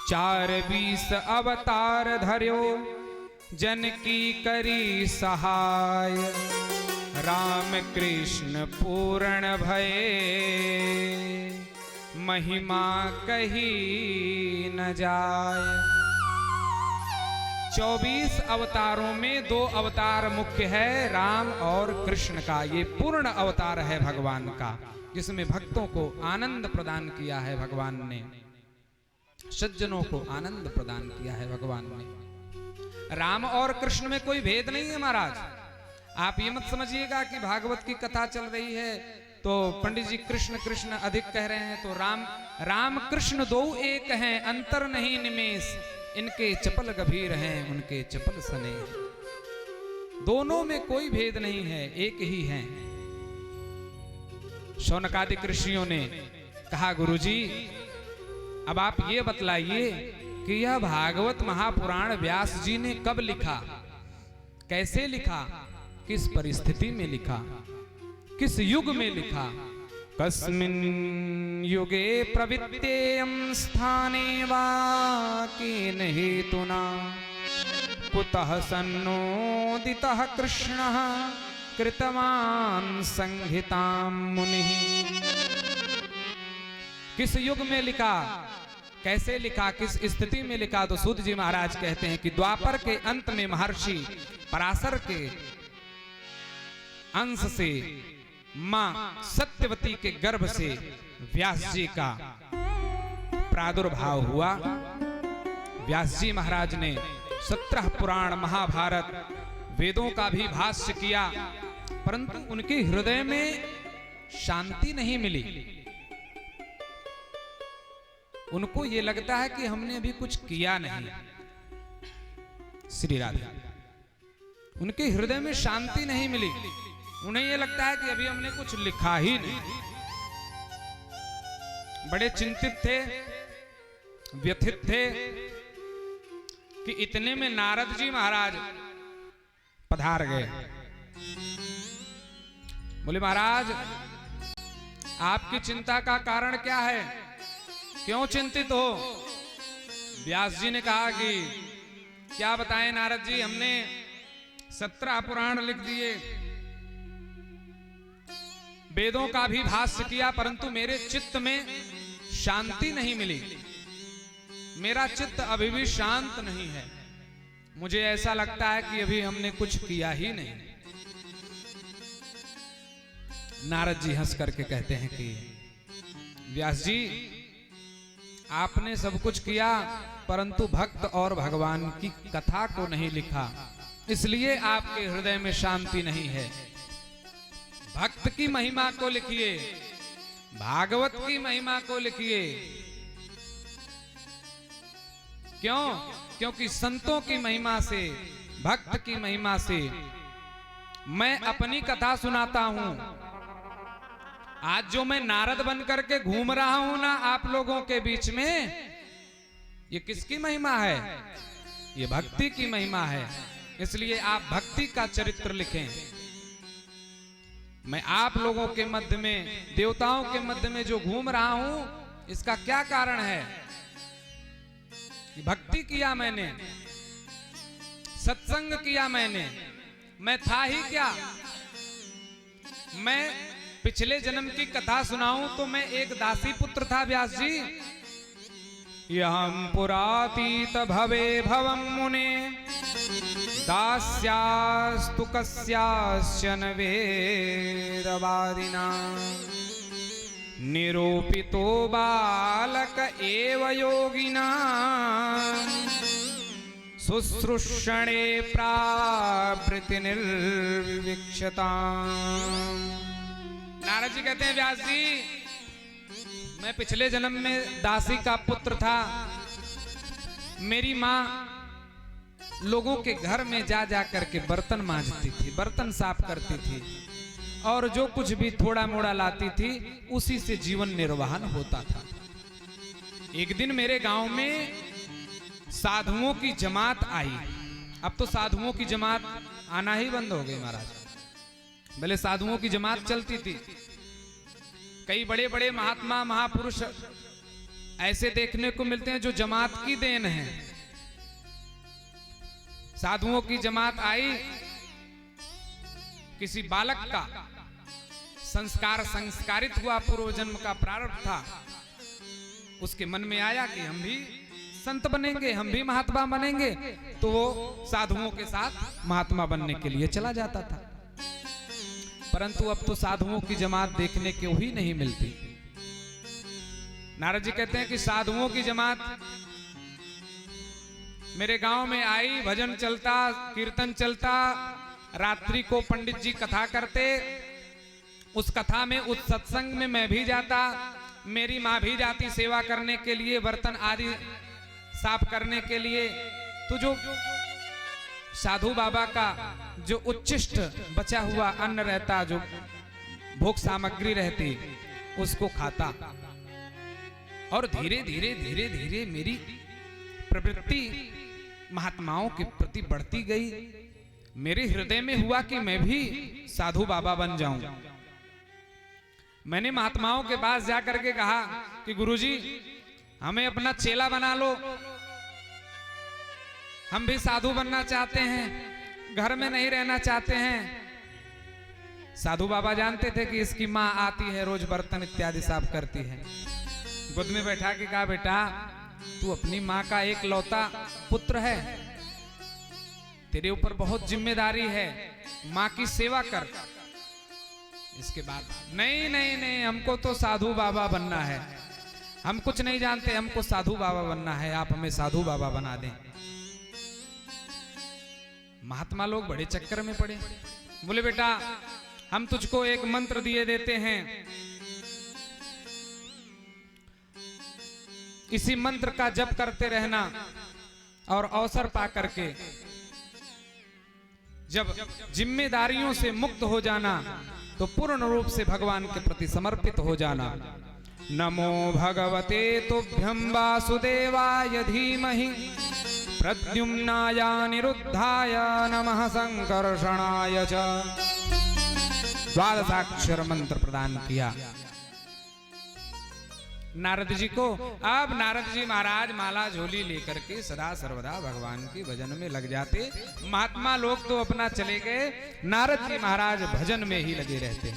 4-20 अवतार धर्यो जन की करी सहाय, राम कृष्ण पूर्ण भये महिमा कही न जाय। 24 अवतारों में 2 अवतार मुख्य है, राम और कृष्ण का। ये पूर्ण अवतार है भगवान का, जिसमें भक्तों को आनंद प्रदान किया है भगवान ने, सज्जनों को आनंद प्रदान किया है भगवान ने। राम और कृष्ण में कोई भेद नहीं है महाराज। आप ये मत समझिएगा कि भागवत की कथा चल रही है तो पंडित जी कृष्ण कृष्ण अधिक कह रहे हैं तो राम कृष्ण 2 एक हैं, अंतर नहीं निमेष, इनके चपल गंभीर हैं उनके चपल सने। दोनों में कोई भेद नहीं है, एक ही हैं। शौनकादिक ऋषियों ने कहा, गुरुजी अब आप ये बतलाइए कि यह भागवत महापुराण व्यास जी ने कब लिखा, कैसे लिखा, किस परिस्थिति में लिखा, किस युग में लिखा? कस्मिन् युगे प्रवित्तेयं स्थाने वा केन हेतुना कुतः सन्नोदितः कृष्णः कृतवान् संहितां मुनिः। किस युग में लिखा, कैसे लिखा, किस स्थिति में लिखा? तो सूत जी महाराज कहते हैं कि द्वापर के अंत में महर्षि पराशर के अंश से मां सत्यवती के गर्भ से व्यास जी का प्रादुर्भाव हुआ। व्यास जी महाराज ने 17 पुराण, महाभारत, वेदों का भी भाष्य किया, परंतु उनके हृदय में शांति नहीं मिली। उनको ये लगता है कि हमने अभी कुछ किया नहीं। श्री राधे, उनके हृदय में शांति नहीं मिली। उन्हें ये लगता है कि अभी हमने कुछ लिखा ही नहीं। बड़े चिंतित थे, व्यथित थे कि इतने में नारद जी महाराज पधार गए। बोले महाराज, आपकी चिंता का कारण क्या है? क्यों चिंतित हो? व्यास जी ने कहा कि क्या बताएं नारद जी, हमने 17 पुराण लिख दिए, वेदों का भी भाष्य किया, परंतु मेरे चित्त में शांति नहीं मिली। मेरा चित्त अभी भी शांत नहीं है। मुझे ऐसा लगता है कि अभी हमने कुछ किया ही नहीं। नारद जी हंस करके कहते हैं कि व्यास जी, आपने सब कुछ किया, परंतु भक्त और भगवान की कथा को नहीं लिखा, इसलिए आपके हृदय में शांति नहीं है। भक्त की महिमा को लिखिए, भागवत की महिमा को लिखिए। क्यों? क्योंकि संतों की महिमा से, भक्त की महिमा से मैं अपनी कथा सुनाता हूं। आज जो मैं नारद बन करके घूम रहा हूं ना आप लोगों के बीच में, ये किसकी महिमा है? ये भक्ति की महिमा है। इसलिए आप भक्ति का चरित्र लिखें। मैं आप लोगों के मध्य में, देवताओं के मध्य में जो घूम रहा हूं, इसका क्या कारण है? भक्ति किया मैंने, सत्संग किया मैंने। मैं था ही क्या? मैं पिछले जन्म की कथा सुनाऊं तो मैं एक दासी पुत्र था व्यास जी। यहं पुरातीत भवे भवं मुने दास्यास्तु कस्याश्चन वेदवादिना निरूपितो बालक एव योगिना शुश्रूषणे प्रावृत्ति निर्विक्षता। नारद जी कहते हैं व्यास जी, मैं पिछले जन्म में दासी का पुत्र था। मेरी माँ लोगों के घर में जा जा करके बर्तन मांजती थी, बर्तन साफ करती थी, और जो कुछ भी थोड़ा मोड़ा लाती थी उसी से जीवन निर्वाहन होता था। एक दिन मेरे गांव में साधुओं की जमात आई। अब तो साधुओं की जमात आना ही बंद हो गई महाराज। भले साधुओं की जमात चलती थी। कई बड़े बड़े महात्मा महापुरुष ऐसे देखने को मिलते हैं जो जमात की देन है। साधुओं की जमात आई, किसी बालक का संस्कारित हुआ, पूर्व जन्म का प्रारब्ध था। उसके मन में आया कि हम भी संत बनेंगे, हम भी महात्मा बनेंगे, तो वो साधुओं के साथ महात्मा बनने के लिए चला जाता था। परंतु अब तो साधुओं की जमात देखने को ही नहीं मिलती। नारद जी कहते हैं कि साधुओं की जमात मेरे गांव में आई, भजन चलता, कीर्तन चलता, रात्रि को पंडित जी कथा करते, उस कथा में, उस सत्संग में मैं भी जाता, मेरी माँ भी जाती सेवा करने के लिए, बर्तन आदि साफ करने के लिए। तो जो साधु बाबा का जो उच्छिष्ट बचा हुआ अन्न रहता, जो भोग सामग्री रहती, उसको खाता। और धीरे धीरे धीरे धीरे मेरी प्रवृत्ति महात्माओं के प्रति बढ़ती गई। मेरे हृदय में हुआ कि मैं भी साधु बाबा बन जाऊं। मैंने महात्माओं के पास जाकर के कहा कि गुरुजी हमें अपना चेला बना लो, हम भी साधु बनना चाहते हैं, घर में नहीं रहना चाहते हैं। साधु बाबा जानते थे कि इसकी माँ आती है, रोज बर्तन इत्यादि साफ करती है। गोद में बैठा के कहा, बेटा तू अपनी माँ का एक लौता पुत्र है, तेरे ऊपर बहुत जिम्मेदारी है, माँ की सेवा कर। इसके बाद नहीं नहीं नहीं, हमको तो साधु बाबा बनना है, हम कुछ नहीं जानते, हमको साधु बाबा बनना है, आप हमें साधु बाबा बना दें। महात्मा लोग बड़े चक्कर में पड़े। बोले बेटा हम तुझको एक मंत्र दिए देते हैं, इसी मंत्र का जप करते रहना और अवसर पा करके जब जिम्मेदारियों से मुक्त हो जाना तो पूर्ण रूप से भगवान के प्रति समर्पित हो जाना। नमो भगवते तुभ्यं वासुदेवाय धीमहि प्रद्युम्नाय निरुद्धाय नमः संकर्षणाय च। द्वादशाक्षर मंत्र प्रदान किया नारद जी को। अब नारद जी महाराज माला झोली लेकर के सदा सर्वदा भगवान के भजन में लग जाते। महात्मा लोग तो अपना चले गए, नारद जी महाराज भजन में ही लगे रहते।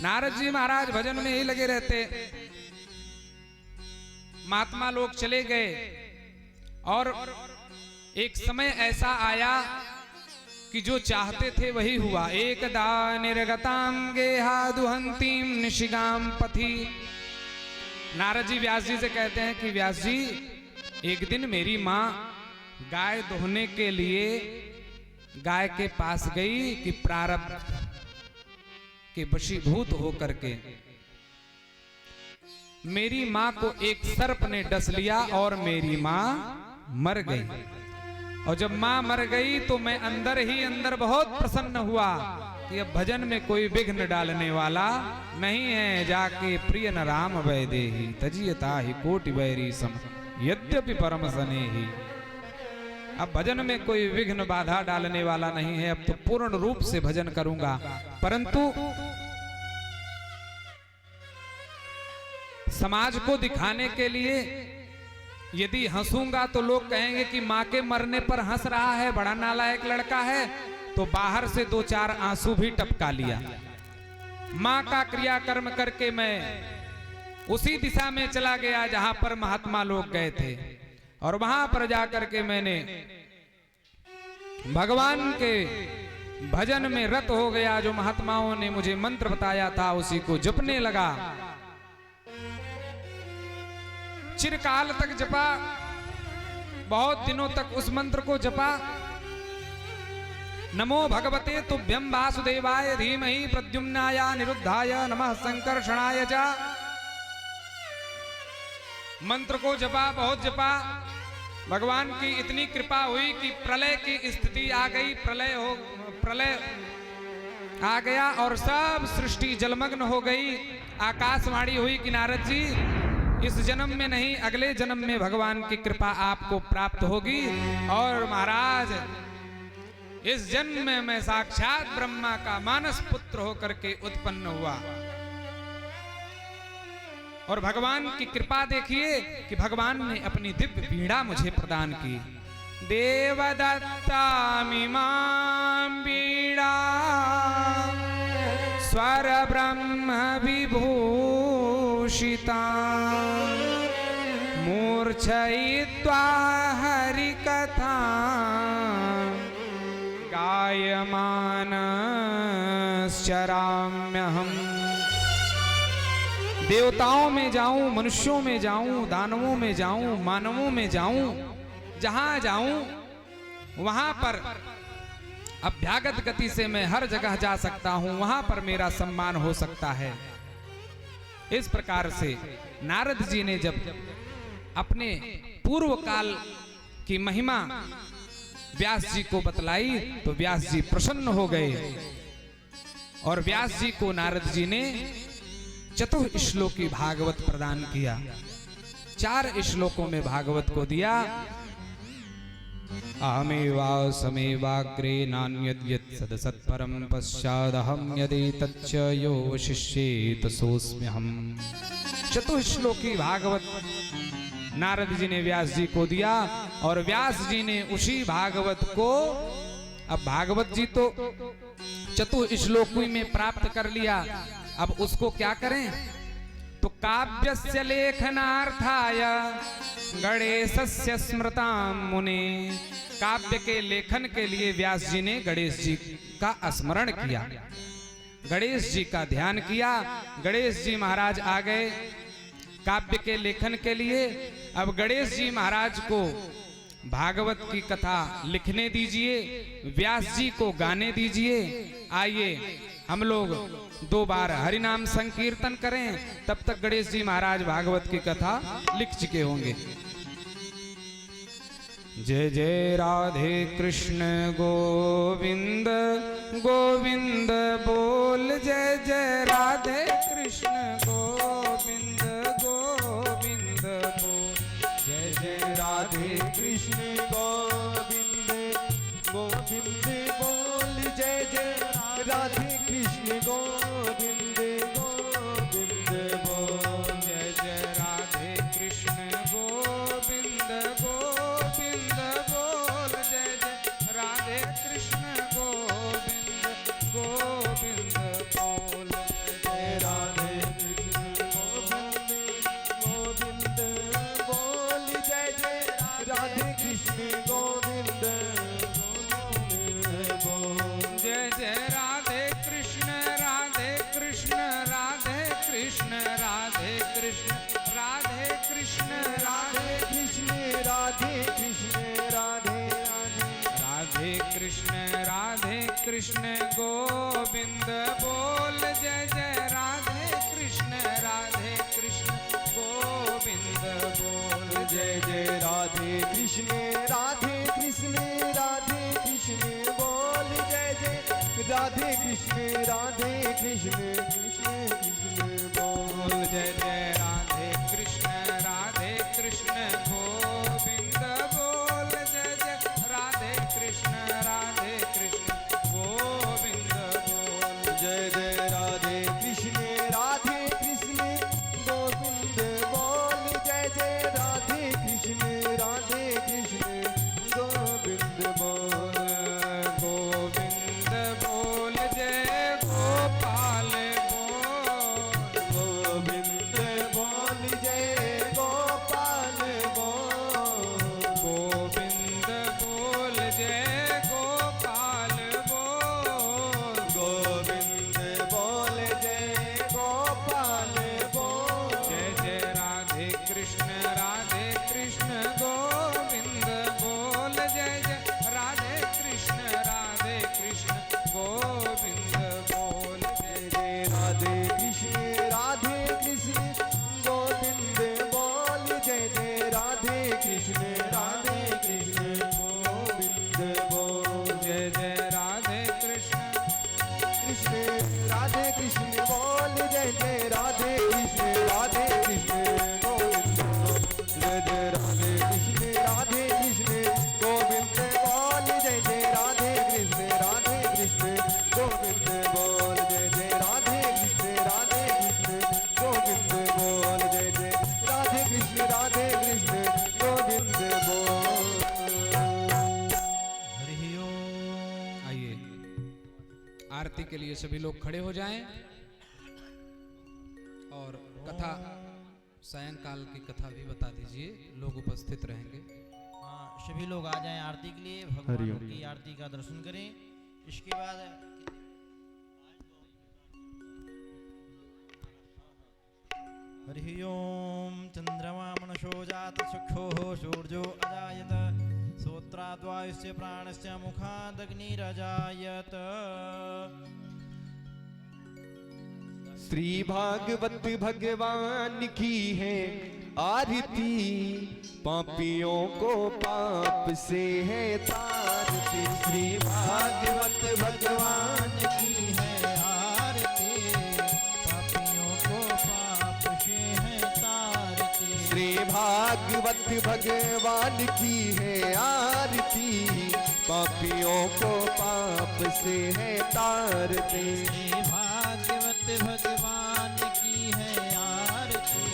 नारद जी महाराज भजन में ही लगे रहते। महात्मा लोग चले गए और एक समय ऐसा आया कि जो चाहते थे वही हुआ। एकदा निर्गतां गेहा दुहंतीं निशिगाम पथि। नारद जी व्यास जी से कहते हैं कि व्यास जी एक दिन मेरी माँ गाय दोहने के लिए गाय के पास गई कि प्रारब्ध के वशीभूत होकर के मेरी माँ को एक सर्प ने डस लिया और मेरी माँ मर गई। और जब माँ मर गई तो मैं अंदर ही अंदर बहुत प्रसन्न हुआ कि अब भजन में कोई विघ्न डालने वाला नहीं है। जाके प्रिय न राम वैदेही तजियता ही कोटि वैरी सम यद्यपि परम स्नेही। अब भजन में कोई विघ्न बाधा डालने वाला नहीं है, अब तो पूर्ण रूप से भजन करूंगा। परंतु समाज को दिखाने के लिए यदि हंसूंगा तो लोग कहेंगे कि माँ के मरने पर हंस रहा है, बड़ा नालायक लड़का है, तो बाहर से दो चार आंसू भी टपका लिया। माँ का क्रियाकर्म करके मैं उसी दिशा में चला गया जहां पर महात्मा लोग गए थे और वहां पर जाकर के मैंने भगवान के भजन में रत हो गया। जो महात्माओं ने मुझे मंत्र बताया था उसी को जपने लगा। चिरकाल तक जपा, बहुत दिनों तक उस मंत्र को जपा। नमो भगवते तुभ्यं वासुदेवाय धीमहि प्रद्युम्नाय निरुद्धाय नमः संकर्षणाय च। मंत्र को जपा, बहुत जपा। भगवान की इतनी कृपा हुई कि प्रलय की स्थिति आ गई। प्रलय आ गया और सब सृष्टि जलमग्न हो गई। आकाशवाणी हुई कि नारद जी इस जन्म में नहीं, अगले जन्म में भगवान की कृपा आपको प्राप्त होगी। और महाराज इस जन्म में मैं साक्षात ब्रह्मा का मानस पुत्र होकर के उत्पन्न हुआ। और भगवान की कृपा देखिए कि भगवान ने अपनी दिव्य पीड़ा मुझे प्रदान की। देवदत्ता मिमां पीड़ा स्वर ब्रह्म विभूषिता मूर्छयित्वा हरिकथा गायमानश्चराम्यहम्। देवताओं में जाऊं, मनुष्यों में जाऊं, दानवों में जाऊं, मानवों में जाऊं, जहां जाऊं वहां पर अभ्यागत गति से मैं हर जगह जा सकता हूं, वहां पर मेरा सम्मान हो सकता है। इस प्रकार से नारद जी ने जब अपने पूर्व काल की महिमा व्यास जी को बतलाई तो व्यास जी प्रसन्न हो गए और व्यास जी को नारद जी ने चतुर् श्लोकी भागवत प्रदान किया। 4 श्लोकों में भागवत को दिया। अहमेवासमेवाग्रे नान्यद्यत् सदसत्परं पश्चादहं यदेतच्च यो शिष्येत सोऽस्म्यहम्। चतुश्लोकी भागवत नारद जी ने व्यास जी को दिया और व्यास जी ने उसी भागवत को, अब भागवत जी तो चतुश्लोकी में प्राप्त कर लिया, अब उसको क्या करें? तो काव्यस्य लेखनार्थाय गणेशस्य स्मृतां मुने, काव्य के लेखन के लिए व्यास जी ने गणेश जी का स्मरण किया, गणेश जी का ध्यान किया। गणेश जी महाराज आ गए काव्य के लेखन के लिए। अब गणेश जी महाराज को भागवत की कथा लिखने दीजिए, व्यास जी को गाने दीजिए। आइए हम लोग 2 बार हरिनाम संकीर्तन करें, तब तक गणेश जी महाराज भागवत की कथा लिख चुके होंगे। जय जय राधे कृष्ण गोविंद गोविंद बोल, जय जय राधे कृष्ण गोविंद गोविंद बोल, जय जय राधे कृष्ण गोविंद गोविंद बोल, जय जय राधे कृष्ण गोविंद गोविंद बोल, जय जय राधे कृष्ण गोविंद गोविंद बोल, जय जय राधे कृष्ण गोविंद गोविंद बोल, जय राधे कृष्ण गोविंद गोविंद बोल, जय जय राधे कृष्ण गोविंद गोविंद बोल, जय जय राधे कृष्ण राधे कृष्ण राधे कृष्ण राधे कृष्ण राधे कृष्ण राधे कृष्ण राधे कृष्ण राधे राधे कृष्ण राधे कृष्ण गोविंद बोल, जय जय राधे कृष्ण गोविंद बोल, जय जय राधे कृष्ण राधे कृष्ण राधे कृष्ण बोल, जय जय राधे कृष्ण कृष्ण कृष्ण बोल, जय जय राधे कृष्ण कृष्ण गोविंद बोल, जय जय राधे कृष्ण गोविंद बोल, जय जय राधे कृष्ण गोविंद बोल, जय जय राधे कृष्ण गोविंद बोल, गोविंद बोल, जय गोपाल बोल, गोविंद बोल, जय गोपाल बोल, गोविंद बोल, जय गोपाल बोल, गोविंद बोल, जय गोपाल बोल, जय जय राधे कृष्ण गोविंद बोल, जय जय राधे कृष्ण गोविंद बोल, जय जय राधे कृष्ण गोविंद बोल, जय जय राधे कृष्ण गोविंद बोल, जय जय राधे कृष्ण राधे कृष्ण बोल, जय जय राधे कृष्ण गोविंद बोल, जय जय राधे कृष्ण गोविंद बोल, जय जय राधे कृष्ण गोविंद बोल, जय जय राधे कृष्ण गोविंद बोल, जय जय राधे कृष्ण गोविंद बोल। हरि ओम। आइए आरती के लिए सभी लोग खड़े हो जाएं और कथा सायंकाल की कथा भी बता दीजिए, लोग उपस्थित रहेंगे। हाँ, सभी लोग आ जाएं आरती के लिए, भगवान की आरती का दर्शन करें। इसके बाद हरि ओम। चंद्रमा मनसो जात सुखो सूर्यो अजायत, श्रोत्राद्वायुस्य प्राणस्य मुखादग्निरजायत। श्री भागवत भगवान की है आरती, पापियों को पाप से है तारती। श्री भागवत भगवान की है आरती, पापियों को पाप से है तारती। श्री भागवत भगवान की है आरती, पापियों को पाप से है तारते। श्री भागवत भगवान की है आरती,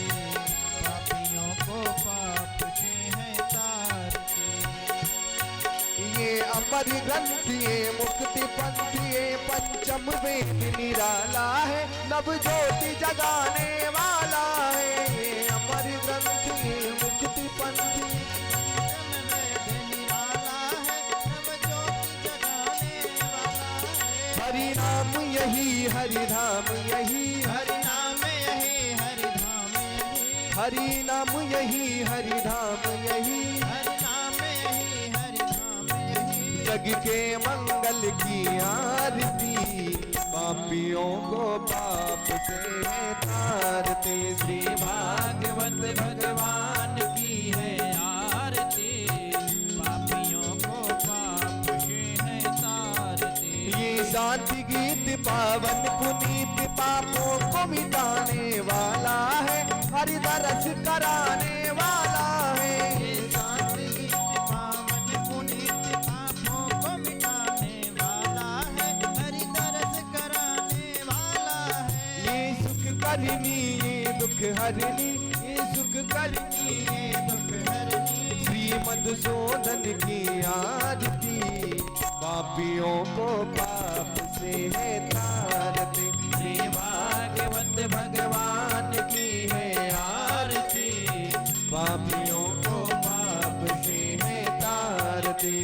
पापियों को पाप से है तारते। ये अमर ग्रंथ ये मुक्ति पंथ ये पंचम वेद निराला है, नव ज्योति जगाने वाला है। ये अमर ग्रंथ ये मुक्ति पंथ हरि नाम यही हरि धाम यही, हरि नाम यही हरि धाम यही, हरि नाम यही हरि धाम यही, हरि नाम यही हरि धाम यही। जग के मंगल की आरती, पापियों को पाप से है तारते। श्री भागवत भगवान की है आरती, पापियों को पाप से है तारते। ये शांति गीत पावन पुनीत पापों को मिटाने वाला है, हरि दरस कराने वाला है। ये शांति गीत पावन पुनीत पापों को मिटाने वाला है, हरि दरस कराने वाला है। ये सुख करनी ये दुख हरनी, ये सुख करनी ये दुख हरनी, श्री मधुसूदन की आरती, पापियों को पाप से है तारते। श्री भागवत भगवान की है आरती, पापियों को पाप से है तारते।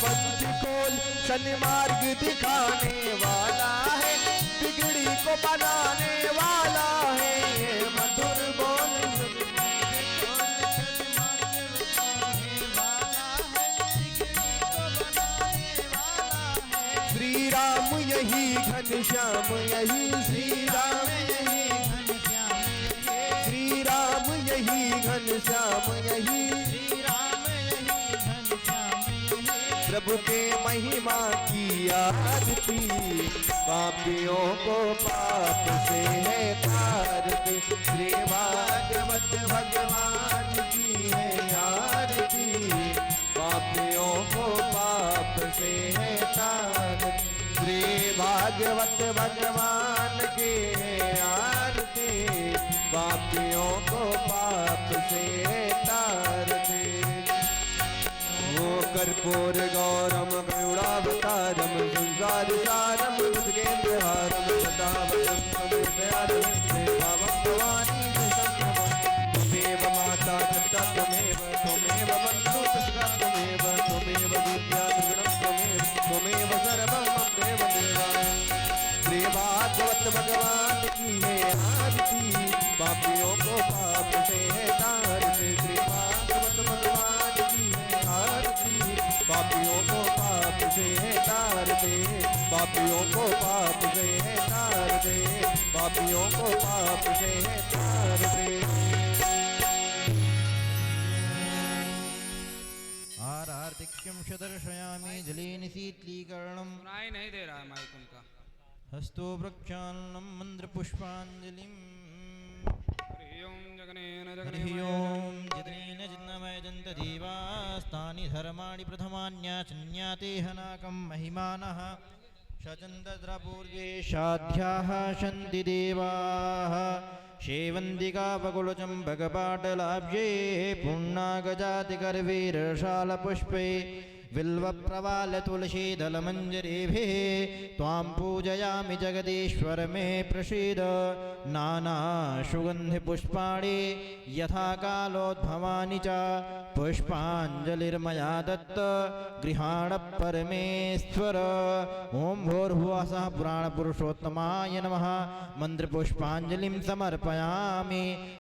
पंथ खोल सन्मार्ग दिखाने वाला है, बिगड़ी को बनाने वाला है। ये मधुर बोल श्री राम यही घनश्याम यही, श्री राम यही घनश्याम यही, श्री राम यही घनश्याम यही, प्रभु के महिमा की आरती, पापियों को पाप से है तारते। श्री भागवत भगवान की है आरती, पापियों को पाप से है तारते। श्री भागवत भगवान की है आरती, पापियों को पाप से है तारते। वो कर्पूर गौरम करुणावतारम संसार सारम भुजगेन्द्रहारम सदा वदन्तं हृदयारविन्दे भावं भवानी त्वमेव माता पिता त्वमेव त्वमेव बन्धु सखा त्वमेव त्वमेव विद्या द्रविणं त्वमेव सर्वं मम देव देवा। श्री भागवत भगवान की है आरती, पापियों को पाप से है तारते। श्री भागवत भगवान की है आरती, पापियों को पाप से है तारते। पापियों को पाप से है तारते, पापियों को पाप से है तारते। आरार्तिक्यं शदर्शयामि जलेन शीतलीकरणं, सुनाई नहीं दे रहा है माइक उनका। हस्तो वृक्षान्नं मन्त्रपुष्पाञ्जलिं। हरि ओम जगनेन हरि ओम जितनेन जिन्नमयजन्त देवास्तानि धर्माणि प्रथमान्याचन्यातेह नाकं महिमानः शचन्दद्रपूर्वे शाध्याः सन्ति देवाः शेवन्तिकापकुलचं भगपाटलाब्जे पुण्णागजातिगर्वीरशालपुष्पे बिल्वप्रवालतुलसीदलमञ्जरीभिः त्वां पूजयामि जगदीश्वर मे प्रसीद। नानासुगन्धिपुष्पाणि यथा कालोद्भवानि च पुष्पाञ्जलिर्मया दत्त गृहाण परमेश्वर। ओं भूर्भुवः स्वः पुराणपुरुषोत्तमाय नमः। मन्त्रपुष्पाञ्जलिं समर्पयामि।